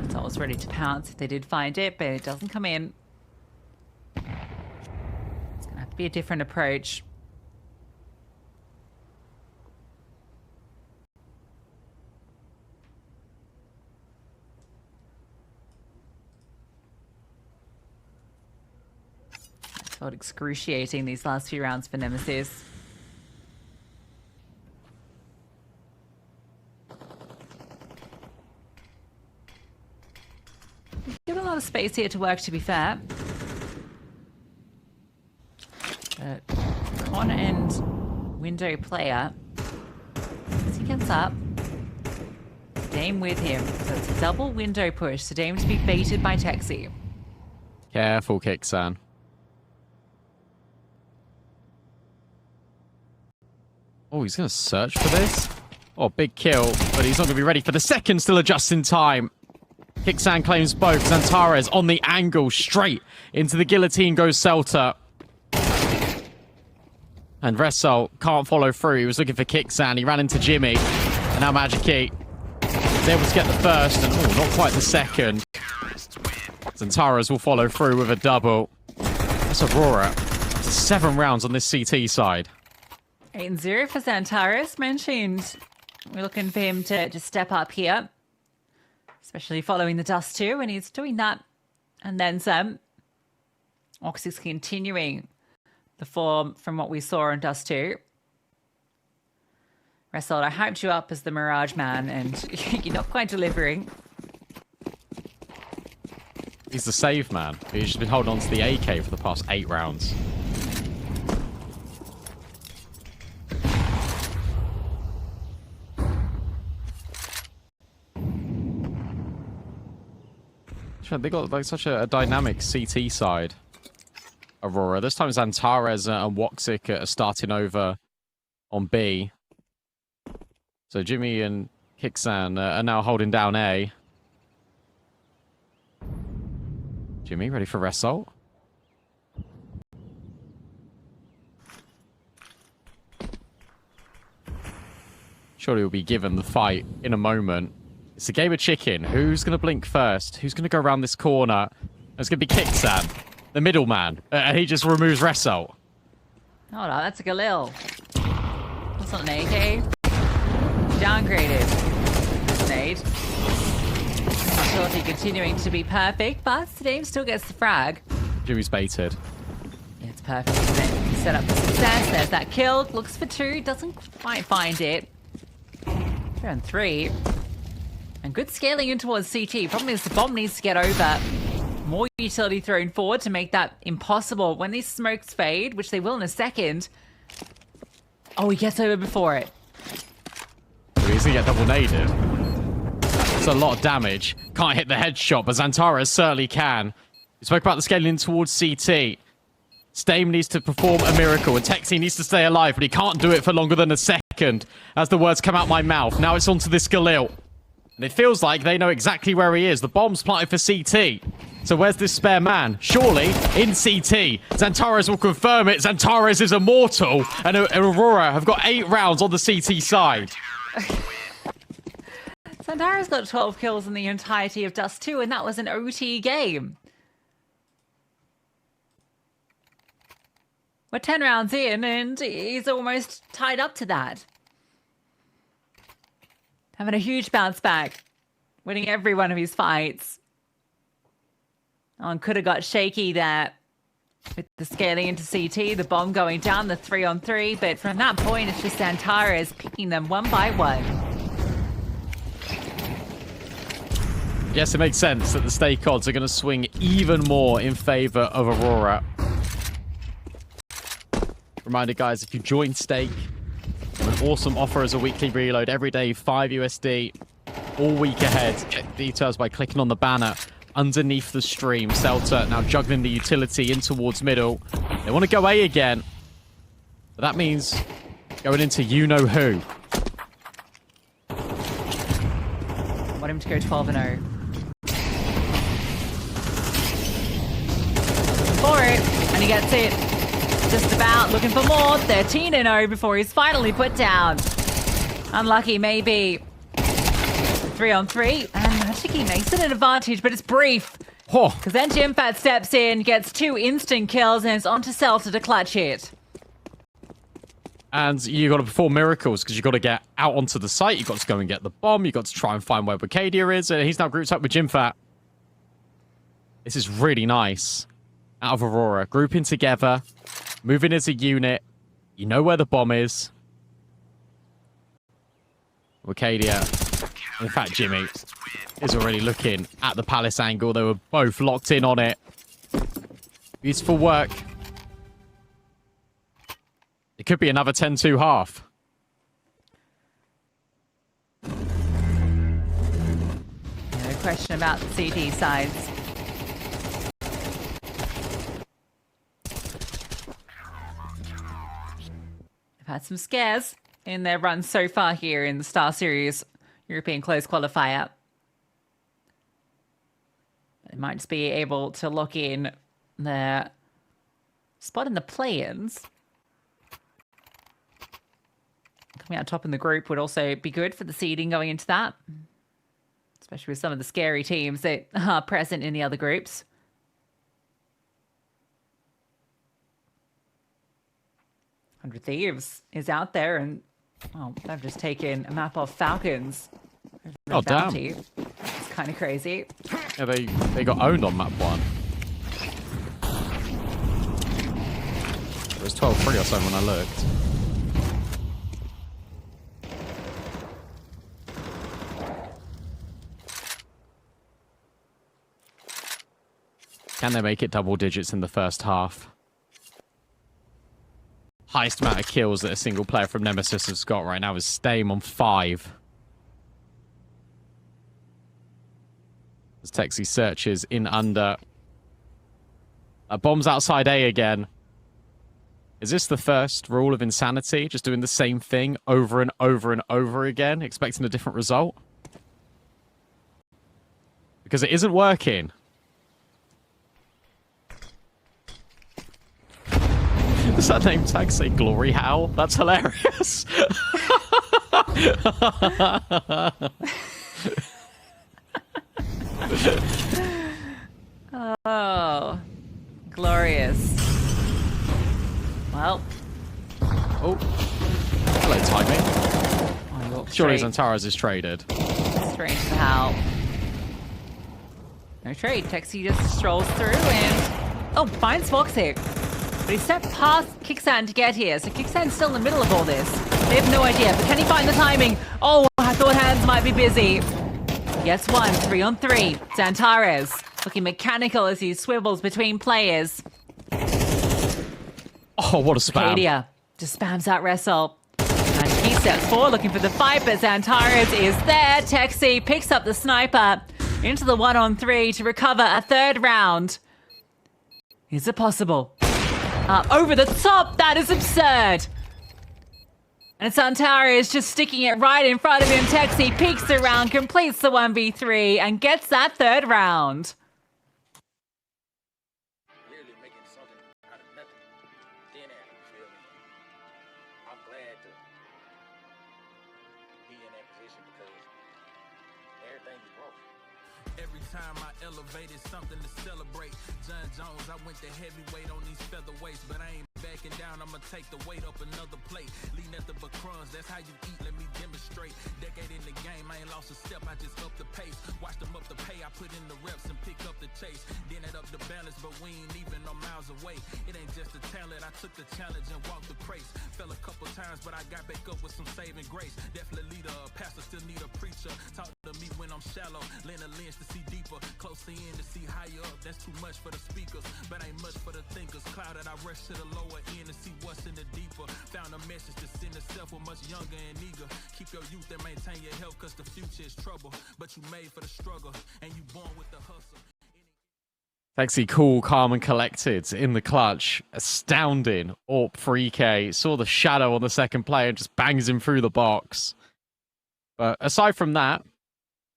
It's always ready to pounce if they did find it, but it doesn't come in. It's going to have to be a different approach. Felt excruciating these last few rounds for Nemesis. Give a lot of space here to work, to be fair. Corner end window player. As he gets up, Dame with him. So it's a double window push. So Dame to be baited by Texi. Careful, Kixan. Oh, he's going to search for this. Oh, big kill, but he's not going to be ready for the second, still just in time. Kixan claims both. Xantares on the angle, straight into the guillotine goes Celta. And Resol can't follow through. He was looking for Kixan. He ran into Jimmy. And now Magiki is able to get the first, and oh, not quite the second. Xantares will follow through with a double. That's Aurora. 7 rounds on this CT side. 8-0 for Xantares. Mentioned we're looking for him to step up here. Especially following the Dust2, and he's doing that. And then some. Ox is continuing the form from what we saw on Dust2. Resol, I hyped you up as the Mirage man, and you're not quite delivering. He's the save man. He's just been holding on to the AK for the past 8 rounds. They got like such a dynamic CT side. Aurora. This time Xantares and Walczaki are starting over on B. So Jimmy and Kixan are now holding down A. Jimmy ready for Resol. Surely will be given the fight in a moment. It's a game of chicken. Who's going to blink first? Who's going to go around this corner? It's going to be Kixan, the middleman. And he just removes Resol. Oh no, that's a Galil. That's not an AK. Downgraded. Nade. Shorty continuing to be perfect, but Dame still gets the frag. Jimmy's baited. Yeah, it's perfect, isn't it? Set up for success. There's that kill. Looks for 2. Doesn't quite find it. 3-on-3. And good scaling in towards CT. Problem is the bomb needs to get over. More utility thrown forward to make that impossible. When these smokes fade, which they will in a second. Oh, he gets over before it. He's going to get double naded. That's a lot of damage. Can't hit the headshot, but Xantares certainly can. We spoke about the scaling towards CT. Stame needs to perform a miracle, and Texi needs to stay alive, but he can't do it for longer than a second as the words come out my mouth. Now it's onto this Galil. And it feels like they know exactly where he is. The bomb's planted for CT. So where's this spare man? Surely in CT. Xantares will confirm it. Xantares is immortal. And Aurora have got 8 rounds on the CT side. Xantares got 12 kills in the entirety of Dust2, and that was an OT game. We're 10 rounds in, and he's almost tied up to that. Having a huge bounce back. Winning every one of his fights. Oh, and could have got shaky there. With the scaling into CT, the bomb going down, the 3-on-3. But from that point, it's just Xantares picking them one by one. Yes, it makes sense that the stake odds are going to swing even more in favor of Aurora. Reminder, guys, if you join stake, an awesome offer as a weekly reload every day, 5 USD, all week ahead. Get details by clicking on the banner underneath the stream. Celta now juggling the utility in towards middle. They want to go A again, but that means going into you-know-who. Want him to go 12-0. For it, and he gets it. Just about looking for more. 13-0 before he's finally put down. Unlucky, maybe. 3-on-3, and Walczaki makes it an advantage, but it's brief. Because then Jimpphat steps in, gets 2 instant kills, and it's on to Celta to clutch it. And you got to perform miracles because you got to get out onto the site. You got to go and get the bomb. You got to try and find where Wicadia is, and he's now grouped up with Jimpphat. This is really nice. out of Aurora, grouping together, moving as a unit. You know where the bomb is. Arcadia, in fact, Jimmy is already looking at the Palace angle. They were both locked in on it. Beautiful work. It could be another 10-2 half. No question about the CT sides. They've had some scares in their run so far here in the StarSeries European Closed Qualifier. They might just be able to lock in their spot in the play-ins. Coming out top in the group would also be good for the seeding going into that. Especially with some of the scary teams that are present in the other groups. Thieves is out there, and they've just taken a map off Falcons. Oh, damn. It's kind of crazy. Yeah, they got owned on map 1. It was 12-3 or something when I looked. Can they make it double digits in the first half? Highest amount of kills that a single player from Nemesis has got right now is Stame on 5. As Texie searches in under. Bombs outside A again. Is this the first rule of insanity? Just doing the same thing over and over and over again, expecting a different result? Because it isn't working. Does that name tag say Glory Howl? That's hilarious. Oh, glorious. Well. Oh. Hello, timing. Oh, surely Xantares is traded. Straight to Howl. No trade. Texie just strolls through and... Oh, finds Foxy. But he stepped past Kickstand to get here, so Kickstand's still in the middle of all this. They have no idea, but can he find the timing? Oh, I thought hands might be busy. Gets one, 3-on-3. Xantares looking mechanical as he swivels between players. Oh, what a spam. Arcadia just spams out wrestle. And he steps forward looking for the fight, but Xantares is there. Texie picks up the sniper into the 1-on-3 to recover a 3rd round. Is it possible? Over the top, that is absurd. And Xantares is just sticking it right in front of him. Texie peeks around, completes the 1v3, and gets that 3rd round. Literally making something out of nothing. Then you feel me? I'm glad to be in that position because everything is broke. Every time I elevated something to celebrate. John Jones, I went to heavyweight on these featherweights, but I ain't backing down. I'ma take the weight up another plate. Lean at the crumbs, that's how you eat. Let me demonstrate. Decade in the game, I ain't lost a step. I just up the pace. Watch them up the pay. I put in the reps and pick up the chase. Then add up the balance, but we ain't even no miles away. It ain't just a talent. I took the challenge and walked the craze. Fell a couple times, but I got back up with some saving grace. Definitely leader, pastor still need a preacher. Talk to me when I'm shallow. Lend a lens to see deeper. Closer in to see higher up. That's too much for the speakers, but ain't much for the thinkers. Clouded, I rush to the lower end to see what's in the deeper. Found a message to send itself with much younger and eager. Keep your youth and maintain your health, cause the future is trouble. But you made for the struggle, and you born with the hustle. Texie cool, calm, and collected in the clutch. Astounding. AWP 3K. Saw the shadow on the second play and just bangs him through the box. But aside from that,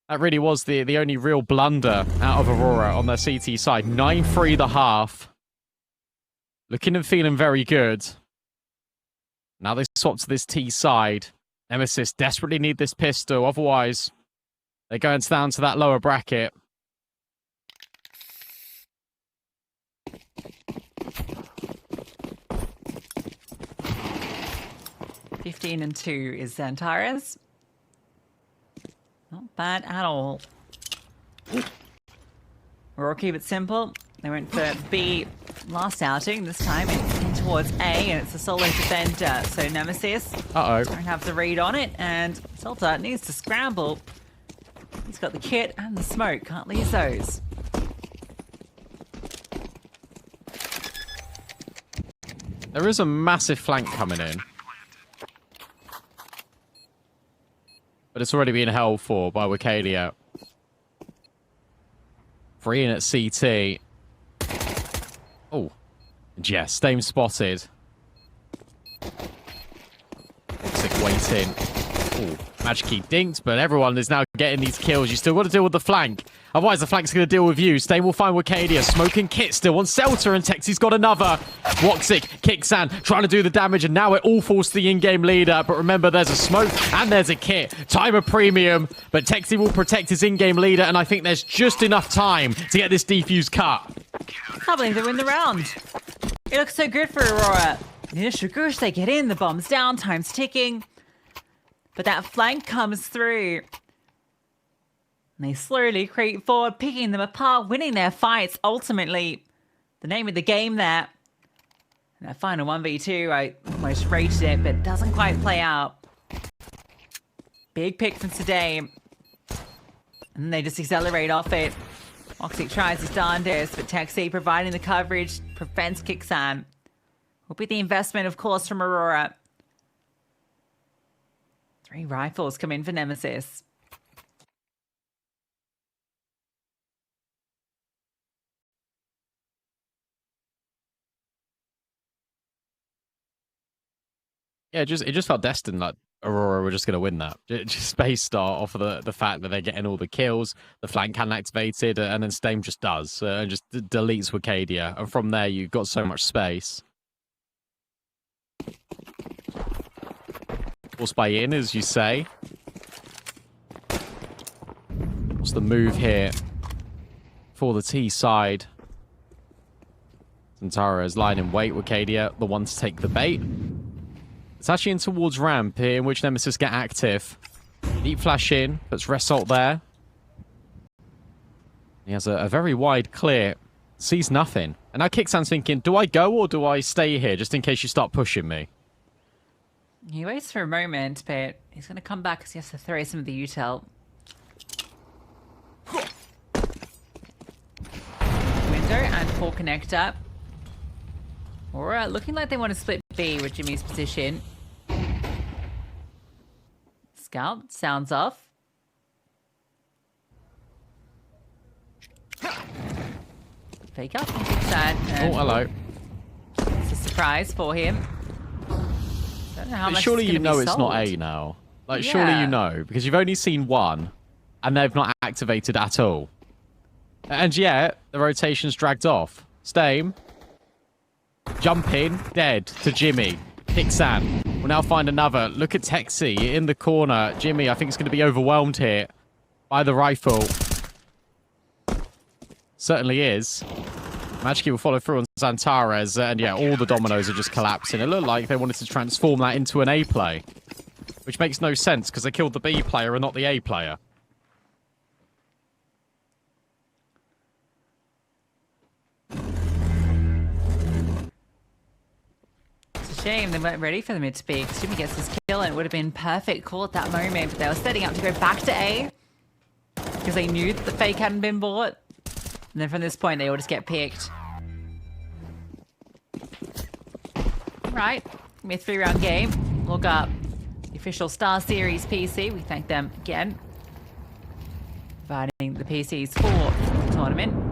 that really was the only real blunder out of Aurora on their CT side. 9-3 the half. Looking and feeling very good. Now they swap to this T side. Nemesis desperately need this pistol. Otherwise, they're going down to that lower bracket. (15-2) is Xantares. Not bad at all. Aurora keep it simple. They went for B last outing. This time it's in towards A, and it's a solo defender. So Nemesis don't have the read on it, and Salta needs to scramble. He's got the kit and the smoke. Can't lose those. There is a massive flank coming in. But it's already been held for by Wakadia. 3 in at CT. Oh. Yes, Stame spotted. Sick waiting. Oh, Magically dinked, but everyone is now getting these kills. You still got to deal with the flank. Otherwise, the flank's going to deal with you. Stame will find Wakadia. Smoking Kit still on Selter, and Texi's got another. Walczaki, Kixan, trying to do the damage, and now it all falls to the in-game leader. But remember, there's a smoke and there's a kit. Time of premium, but Texi will protect his in-game leader, and I think there's just enough time to get this defuse cut. I can't believe they win the round. It looks so good for Aurora. The initial gush, they get in, the bomb's down, time's ticking. But that flank comes through. And they slowly creep forward, picking them apart, winning their fights. Ultimately, the name of the game there. And that final 1v2, I almost rated it, but it doesn't quite play out. Big pick from today. And they just accelerate off it. Walczaki tries his darndest, but Texi providing the coverage prevents Kixan. Will be the investment, of course, from Aurora. 3 rifles come in for Nemesis. Yeah, it just felt destined that Aurora were just going to win that. Just based off of the fact that they're getting all the kills, the flank can activated, and then Stame just does, and just deletes Wakadia. And from there, you've got so much space. Forced by in, as you say. What's the move here for the T side? Santara is lying in wait. Wakadia, the one to take the bait. It's actually in towards ramp here, in which Nemesis get active. Deep flash in, puts Result there. He has a very wide clear. Sees nothing. And now Kixan's thinking, do I go or do I stay here, just in case you start pushing me? He waits for a moment, but he's going to come back because he has to throw some of the util. Window and full connector. Alright, looking like they want to split B with Jimmy's position. Scout sounds off. Fake up from Kixan. Oh, hello. It's a surprise for him. Don't know how much surely it's you know be it's sold. not A now. Like, Yeah. surely you know, because you've only seen one, and they've not activated at all. And yet, the rotation's dragged off. Stame. Jump in, dead to Jimmy. Kixan will now find another. Look at Texi in the corner. Jimmy, I think, is going to be overwhelmed here by the rifle. Certainly is. Magically will follow through on Xantares, and yeah, all the dominoes are just collapsing. It looked like they wanted to transform that into an A play, which makes no sense because they killed the B player and not the A player. Shame they weren't ready for the mid to B. Jimmy gets his kill and it would have been perfect call at that moment, but they were setting up to go back to A because they knew that the fake hadn't been bought. And then from this point, they all just get picked. Right, gonna be a 3-round game. Look up the official StarSeries PC. We thank them again, providing the PCs for the tournament.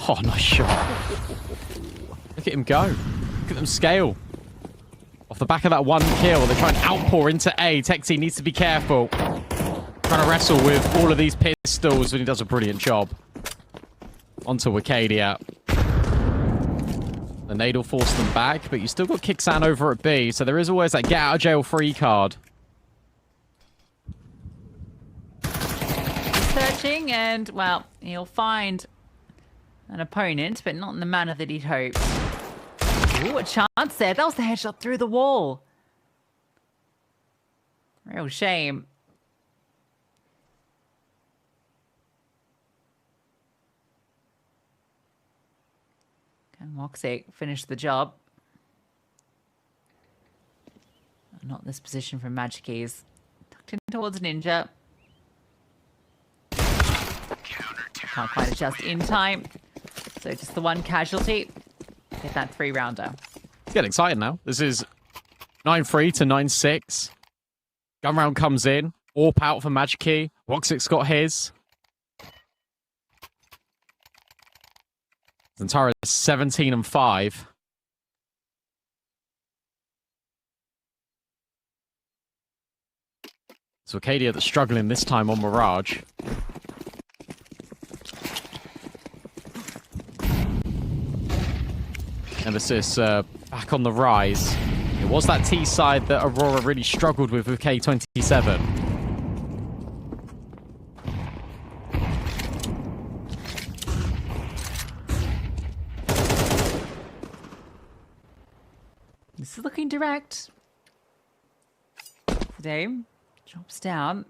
Oh, nice shot. Look at him go. Look at them scale. Off the back of that one kill, they try and outpour into A. Texi needs to be careful. Trying to wrestle with all of these pistols, and he does a brilliant job. Onto Wakadia. The nade will force them back, but you still got Kixan over at B, so there is always that get out of jail free card. Searching, and, well, he'll find an opponent, but not in the manner that he'd hoped. Ooh, a chance there. That was the headshot through the wall. Real shame. And Walczaki finished the job. Not this position from Magickies. Tucked in towards Ninja. Can't quite adjust in time. So just the one casualty. Get that 3-rounder. It's getting exciting now. This is 9-3 to 9-6. Gun round comes in. AWP out for Walczaki. Walczaki's got his. Zantara 17-5. So Acadia that's struggling this time on Mirage. Nemesis back on the rise. It was that T side that Aurora really struggled with K27. This is looking direct. Dame drops down.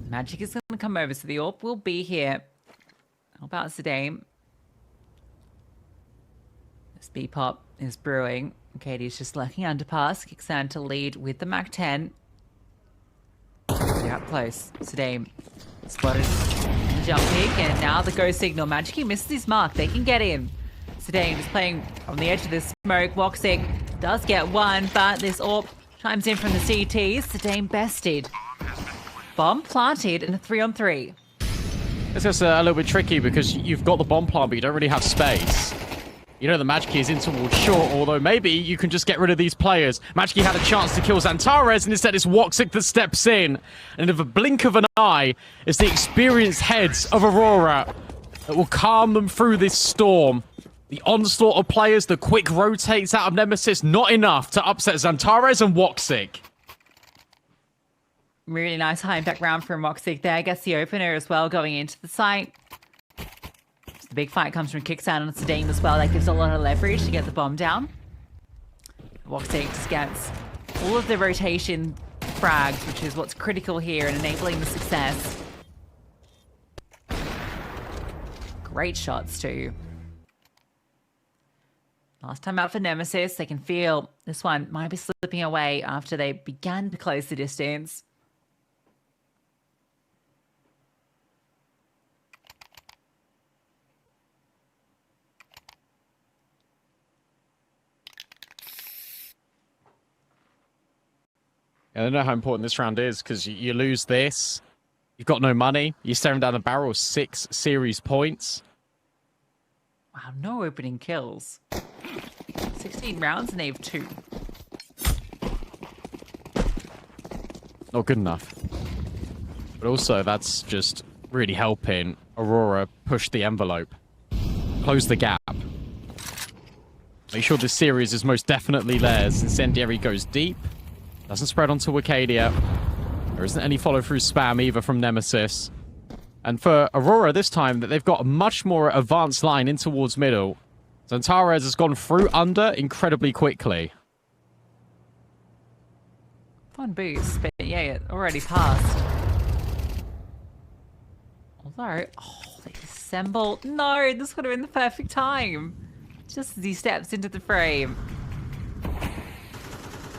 Magic is going to come over, so the AWP will be here. How about Zidane? This B-pop is brewing. Katie's just lurking underpass. Kicksan to lead with the MAC-10. They're up close. Zidane spotted the jump peak, and now the go signal. Walczaki misses his mark. They can get in. Zidane just playing on the edge of this smoke. Walczaki does get one, but this AWP chimes in from the CTs. Zidane bested. Bomb planted in a 3-on-3. It's just a little bit tricky because you've got the bomb plant, but you don't really have space. You know the Walczaki is in towards short, although maybe you can just get rid of these players. Walczaki had a chance to kill Zantares, and instead it's Walczaki that steps in. And in a blink of an eye, it's the experienced heads of Aurora that will calm them through this storm. The onslaught of players, the quick rotates out of Nemesis, not enough to upset Zantares and Walczaki. Really nice high impact round from Walczaki there. Gets the opener as well going into the site. The big fight comes from Kicksan and Zidane as well. That gives a lot of leverage to get the bomb down. Walczaki just gets all of the rotation frags, which is what's critical here in enabling the success. Great shots too. Last time out for Nemesis. They can feel this one might be slipping away after they began to close the distance. I don't know how important this round is because you lose this. You've got no money. You're staring down the barrel of 6 series points. Wow, no opening kills. 16 rounds and they have 2. Not good enough. But also, that's just really helping Aurora push the envelope. Close the gap. Make sure this series is most definitely theirs. Incendiary goes deep. Doesn't spread onto Acadia. There isn't any follow-through spam either from Nemesis. And for Aurora this time, that they've got a much more advanced line in towards middle. Zantares has gone through under incredibly quickly. Fun boost, but yeah, it already passed. Although, oh, they assemble. No, this would have been the perfect time. Just as he steps into the frame.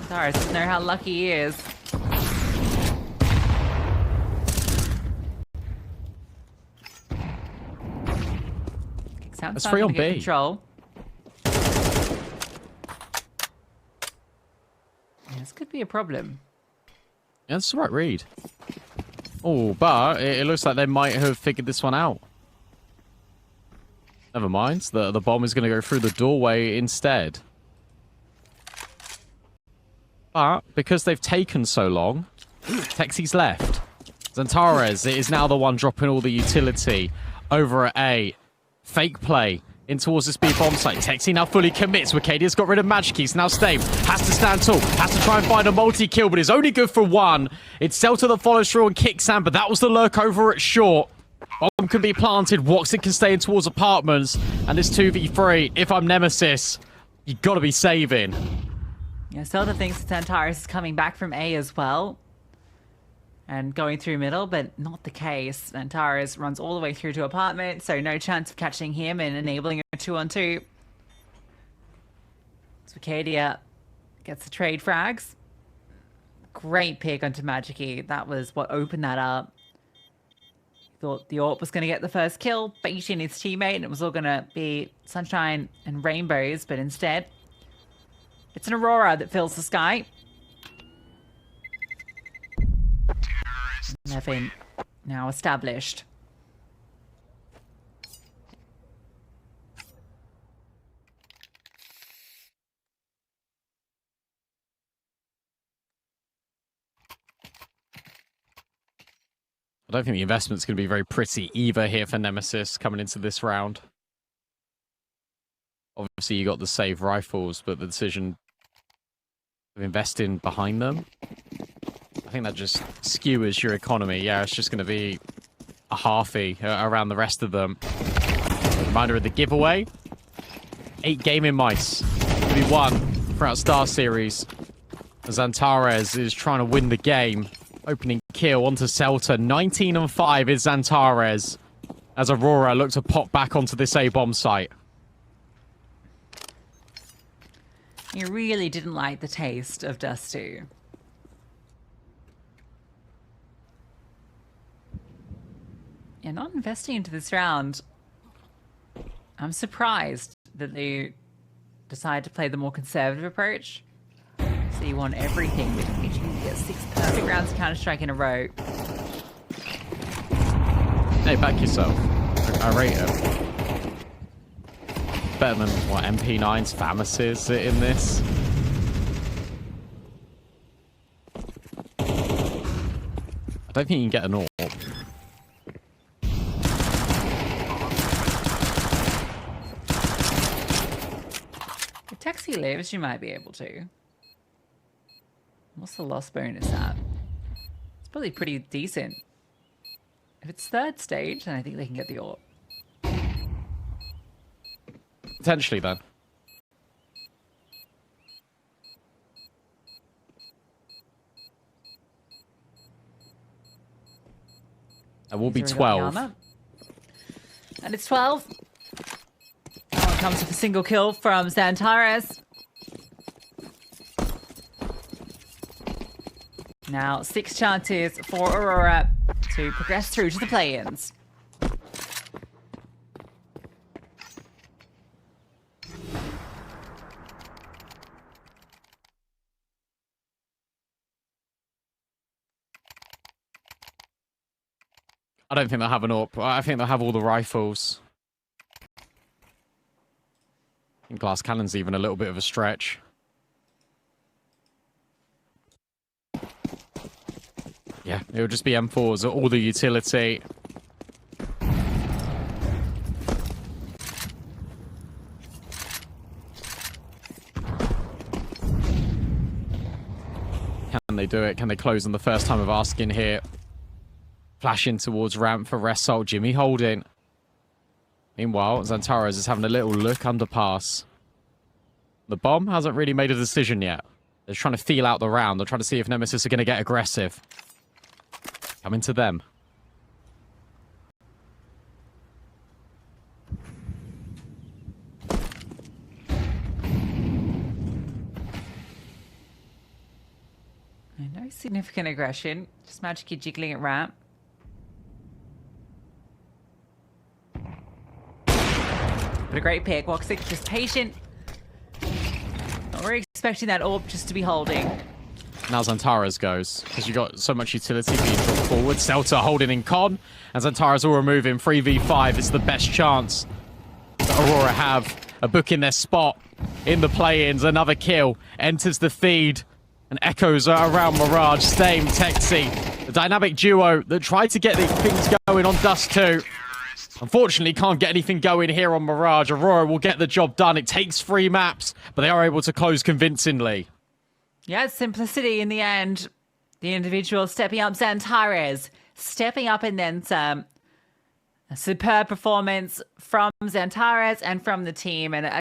Zantares doesn't know how lucky he is. That's 3 on B. Control. Yeah, this could be a problem. Yeah, that's the right read. Oh, but it looks like they might have figured this one out. Never mind. The bomb is going to go through the doorway instead. But because they've taken so long, Texi's left. Zantares is now the one dropping all the utility over at A. Fake play in towards this B bomb site. Texi now fully commits. Wicadia's got rid of Magickies. Now Stave has to stand tall. Has to try and find a multi-kill, but it's only good for 1. It's Celta that follows through and kicks Sam, but that was the lurk over at short. Bomb can be planted. Walczaki can stay in towards apartments. And this 2v3, if I'm Nemesis, you got to be saving. Yeah, Celta thinks that Zantares is coming back from A as well. and going through middle, but not the case. Antares runs all the way through to apartment, so no chance of catching him and enabling a 2-on-2. Swicadia gets the trade frags. Great pick onto Magicy. That was what opened that up. Thought the AWP was going to get the first kill, baiting his teammate, and it was all going to be sunshine and rainbows, but instead, it's an Aurora that fills the sky. 11 now established. I don't think the investment's going to be very pretty either here for Nemesis coming into this round. Obviously, you got the save rifles, but the decision of investing behind them, I think that just skewers your economy. Yeah, it's just going to be a halfie around the rest of them. Reminder of the giveaway. 8 gaming mice. Could be 1 throughout StarSeries. As Antares is trying to win the game. Opening kill onto Celta. 19-5 is Antares. As Aurora look to pop back onto this A-bomb site. You really didn't like the taste of Dust2. Yeah, not investing into this round. I'm surprised that they decided to play the more conservative approach. So you want everything, but you get 6 perfect rounds of Counter-Strike in a row. Hey, back yourself. I rate it. Better than, what, MP9's FAMAS's in this? I don't think you can get an AWP. If Taxi lives, you might be able to. What's the loss bonus at? It's probably pretty decent. If it's 3rd stage, then I think they can get the AWP. Potentially, then. That will be 12. And it's 12. That one comes with a single kill from Antares. Now, 6 chances for Aurora to progress through to the play-ins. I don't think they'll have an AWP. I think they'll have all the rifles. I think glass cannon's even a little bit of a stretch. Yeah, it'll just be M4s, all the utility. Can they do it? Can they close on the first time of asking here? Flashing towards ramp for Result. Jimmy holding. Meanwhile, Antares is having a little look underpass. The bomb hasn't really made a decision yet. They're trying to feel out the round. They're trying to see if Nemesis are going to get aggressive. Coming to them. No significant aggression. Just Magicy jiggling at ramp. But a great pick. Walczaki just patient. Not really expecting that AWP just to be holding. Now Antares goes, because you got so much utility being brought forward. Celta holding in con, and Antares will remove him. 3v5 is the best chance that Aurora have. A book in their spot in the play-ins. Another kill enters the feed and echoes around Mirage. Same, Texi, the dynamic duo that tried to get these things going on Dust2. Unfortunately, can't get anything going here on Mirage. Aurora will get the job done. It takes 3 maps, but they are able to close convincingly. Yeah, it's simplicity in the end. The individual stepping up, Antares stepping up and then some. A superb performance from Antares and from the team, and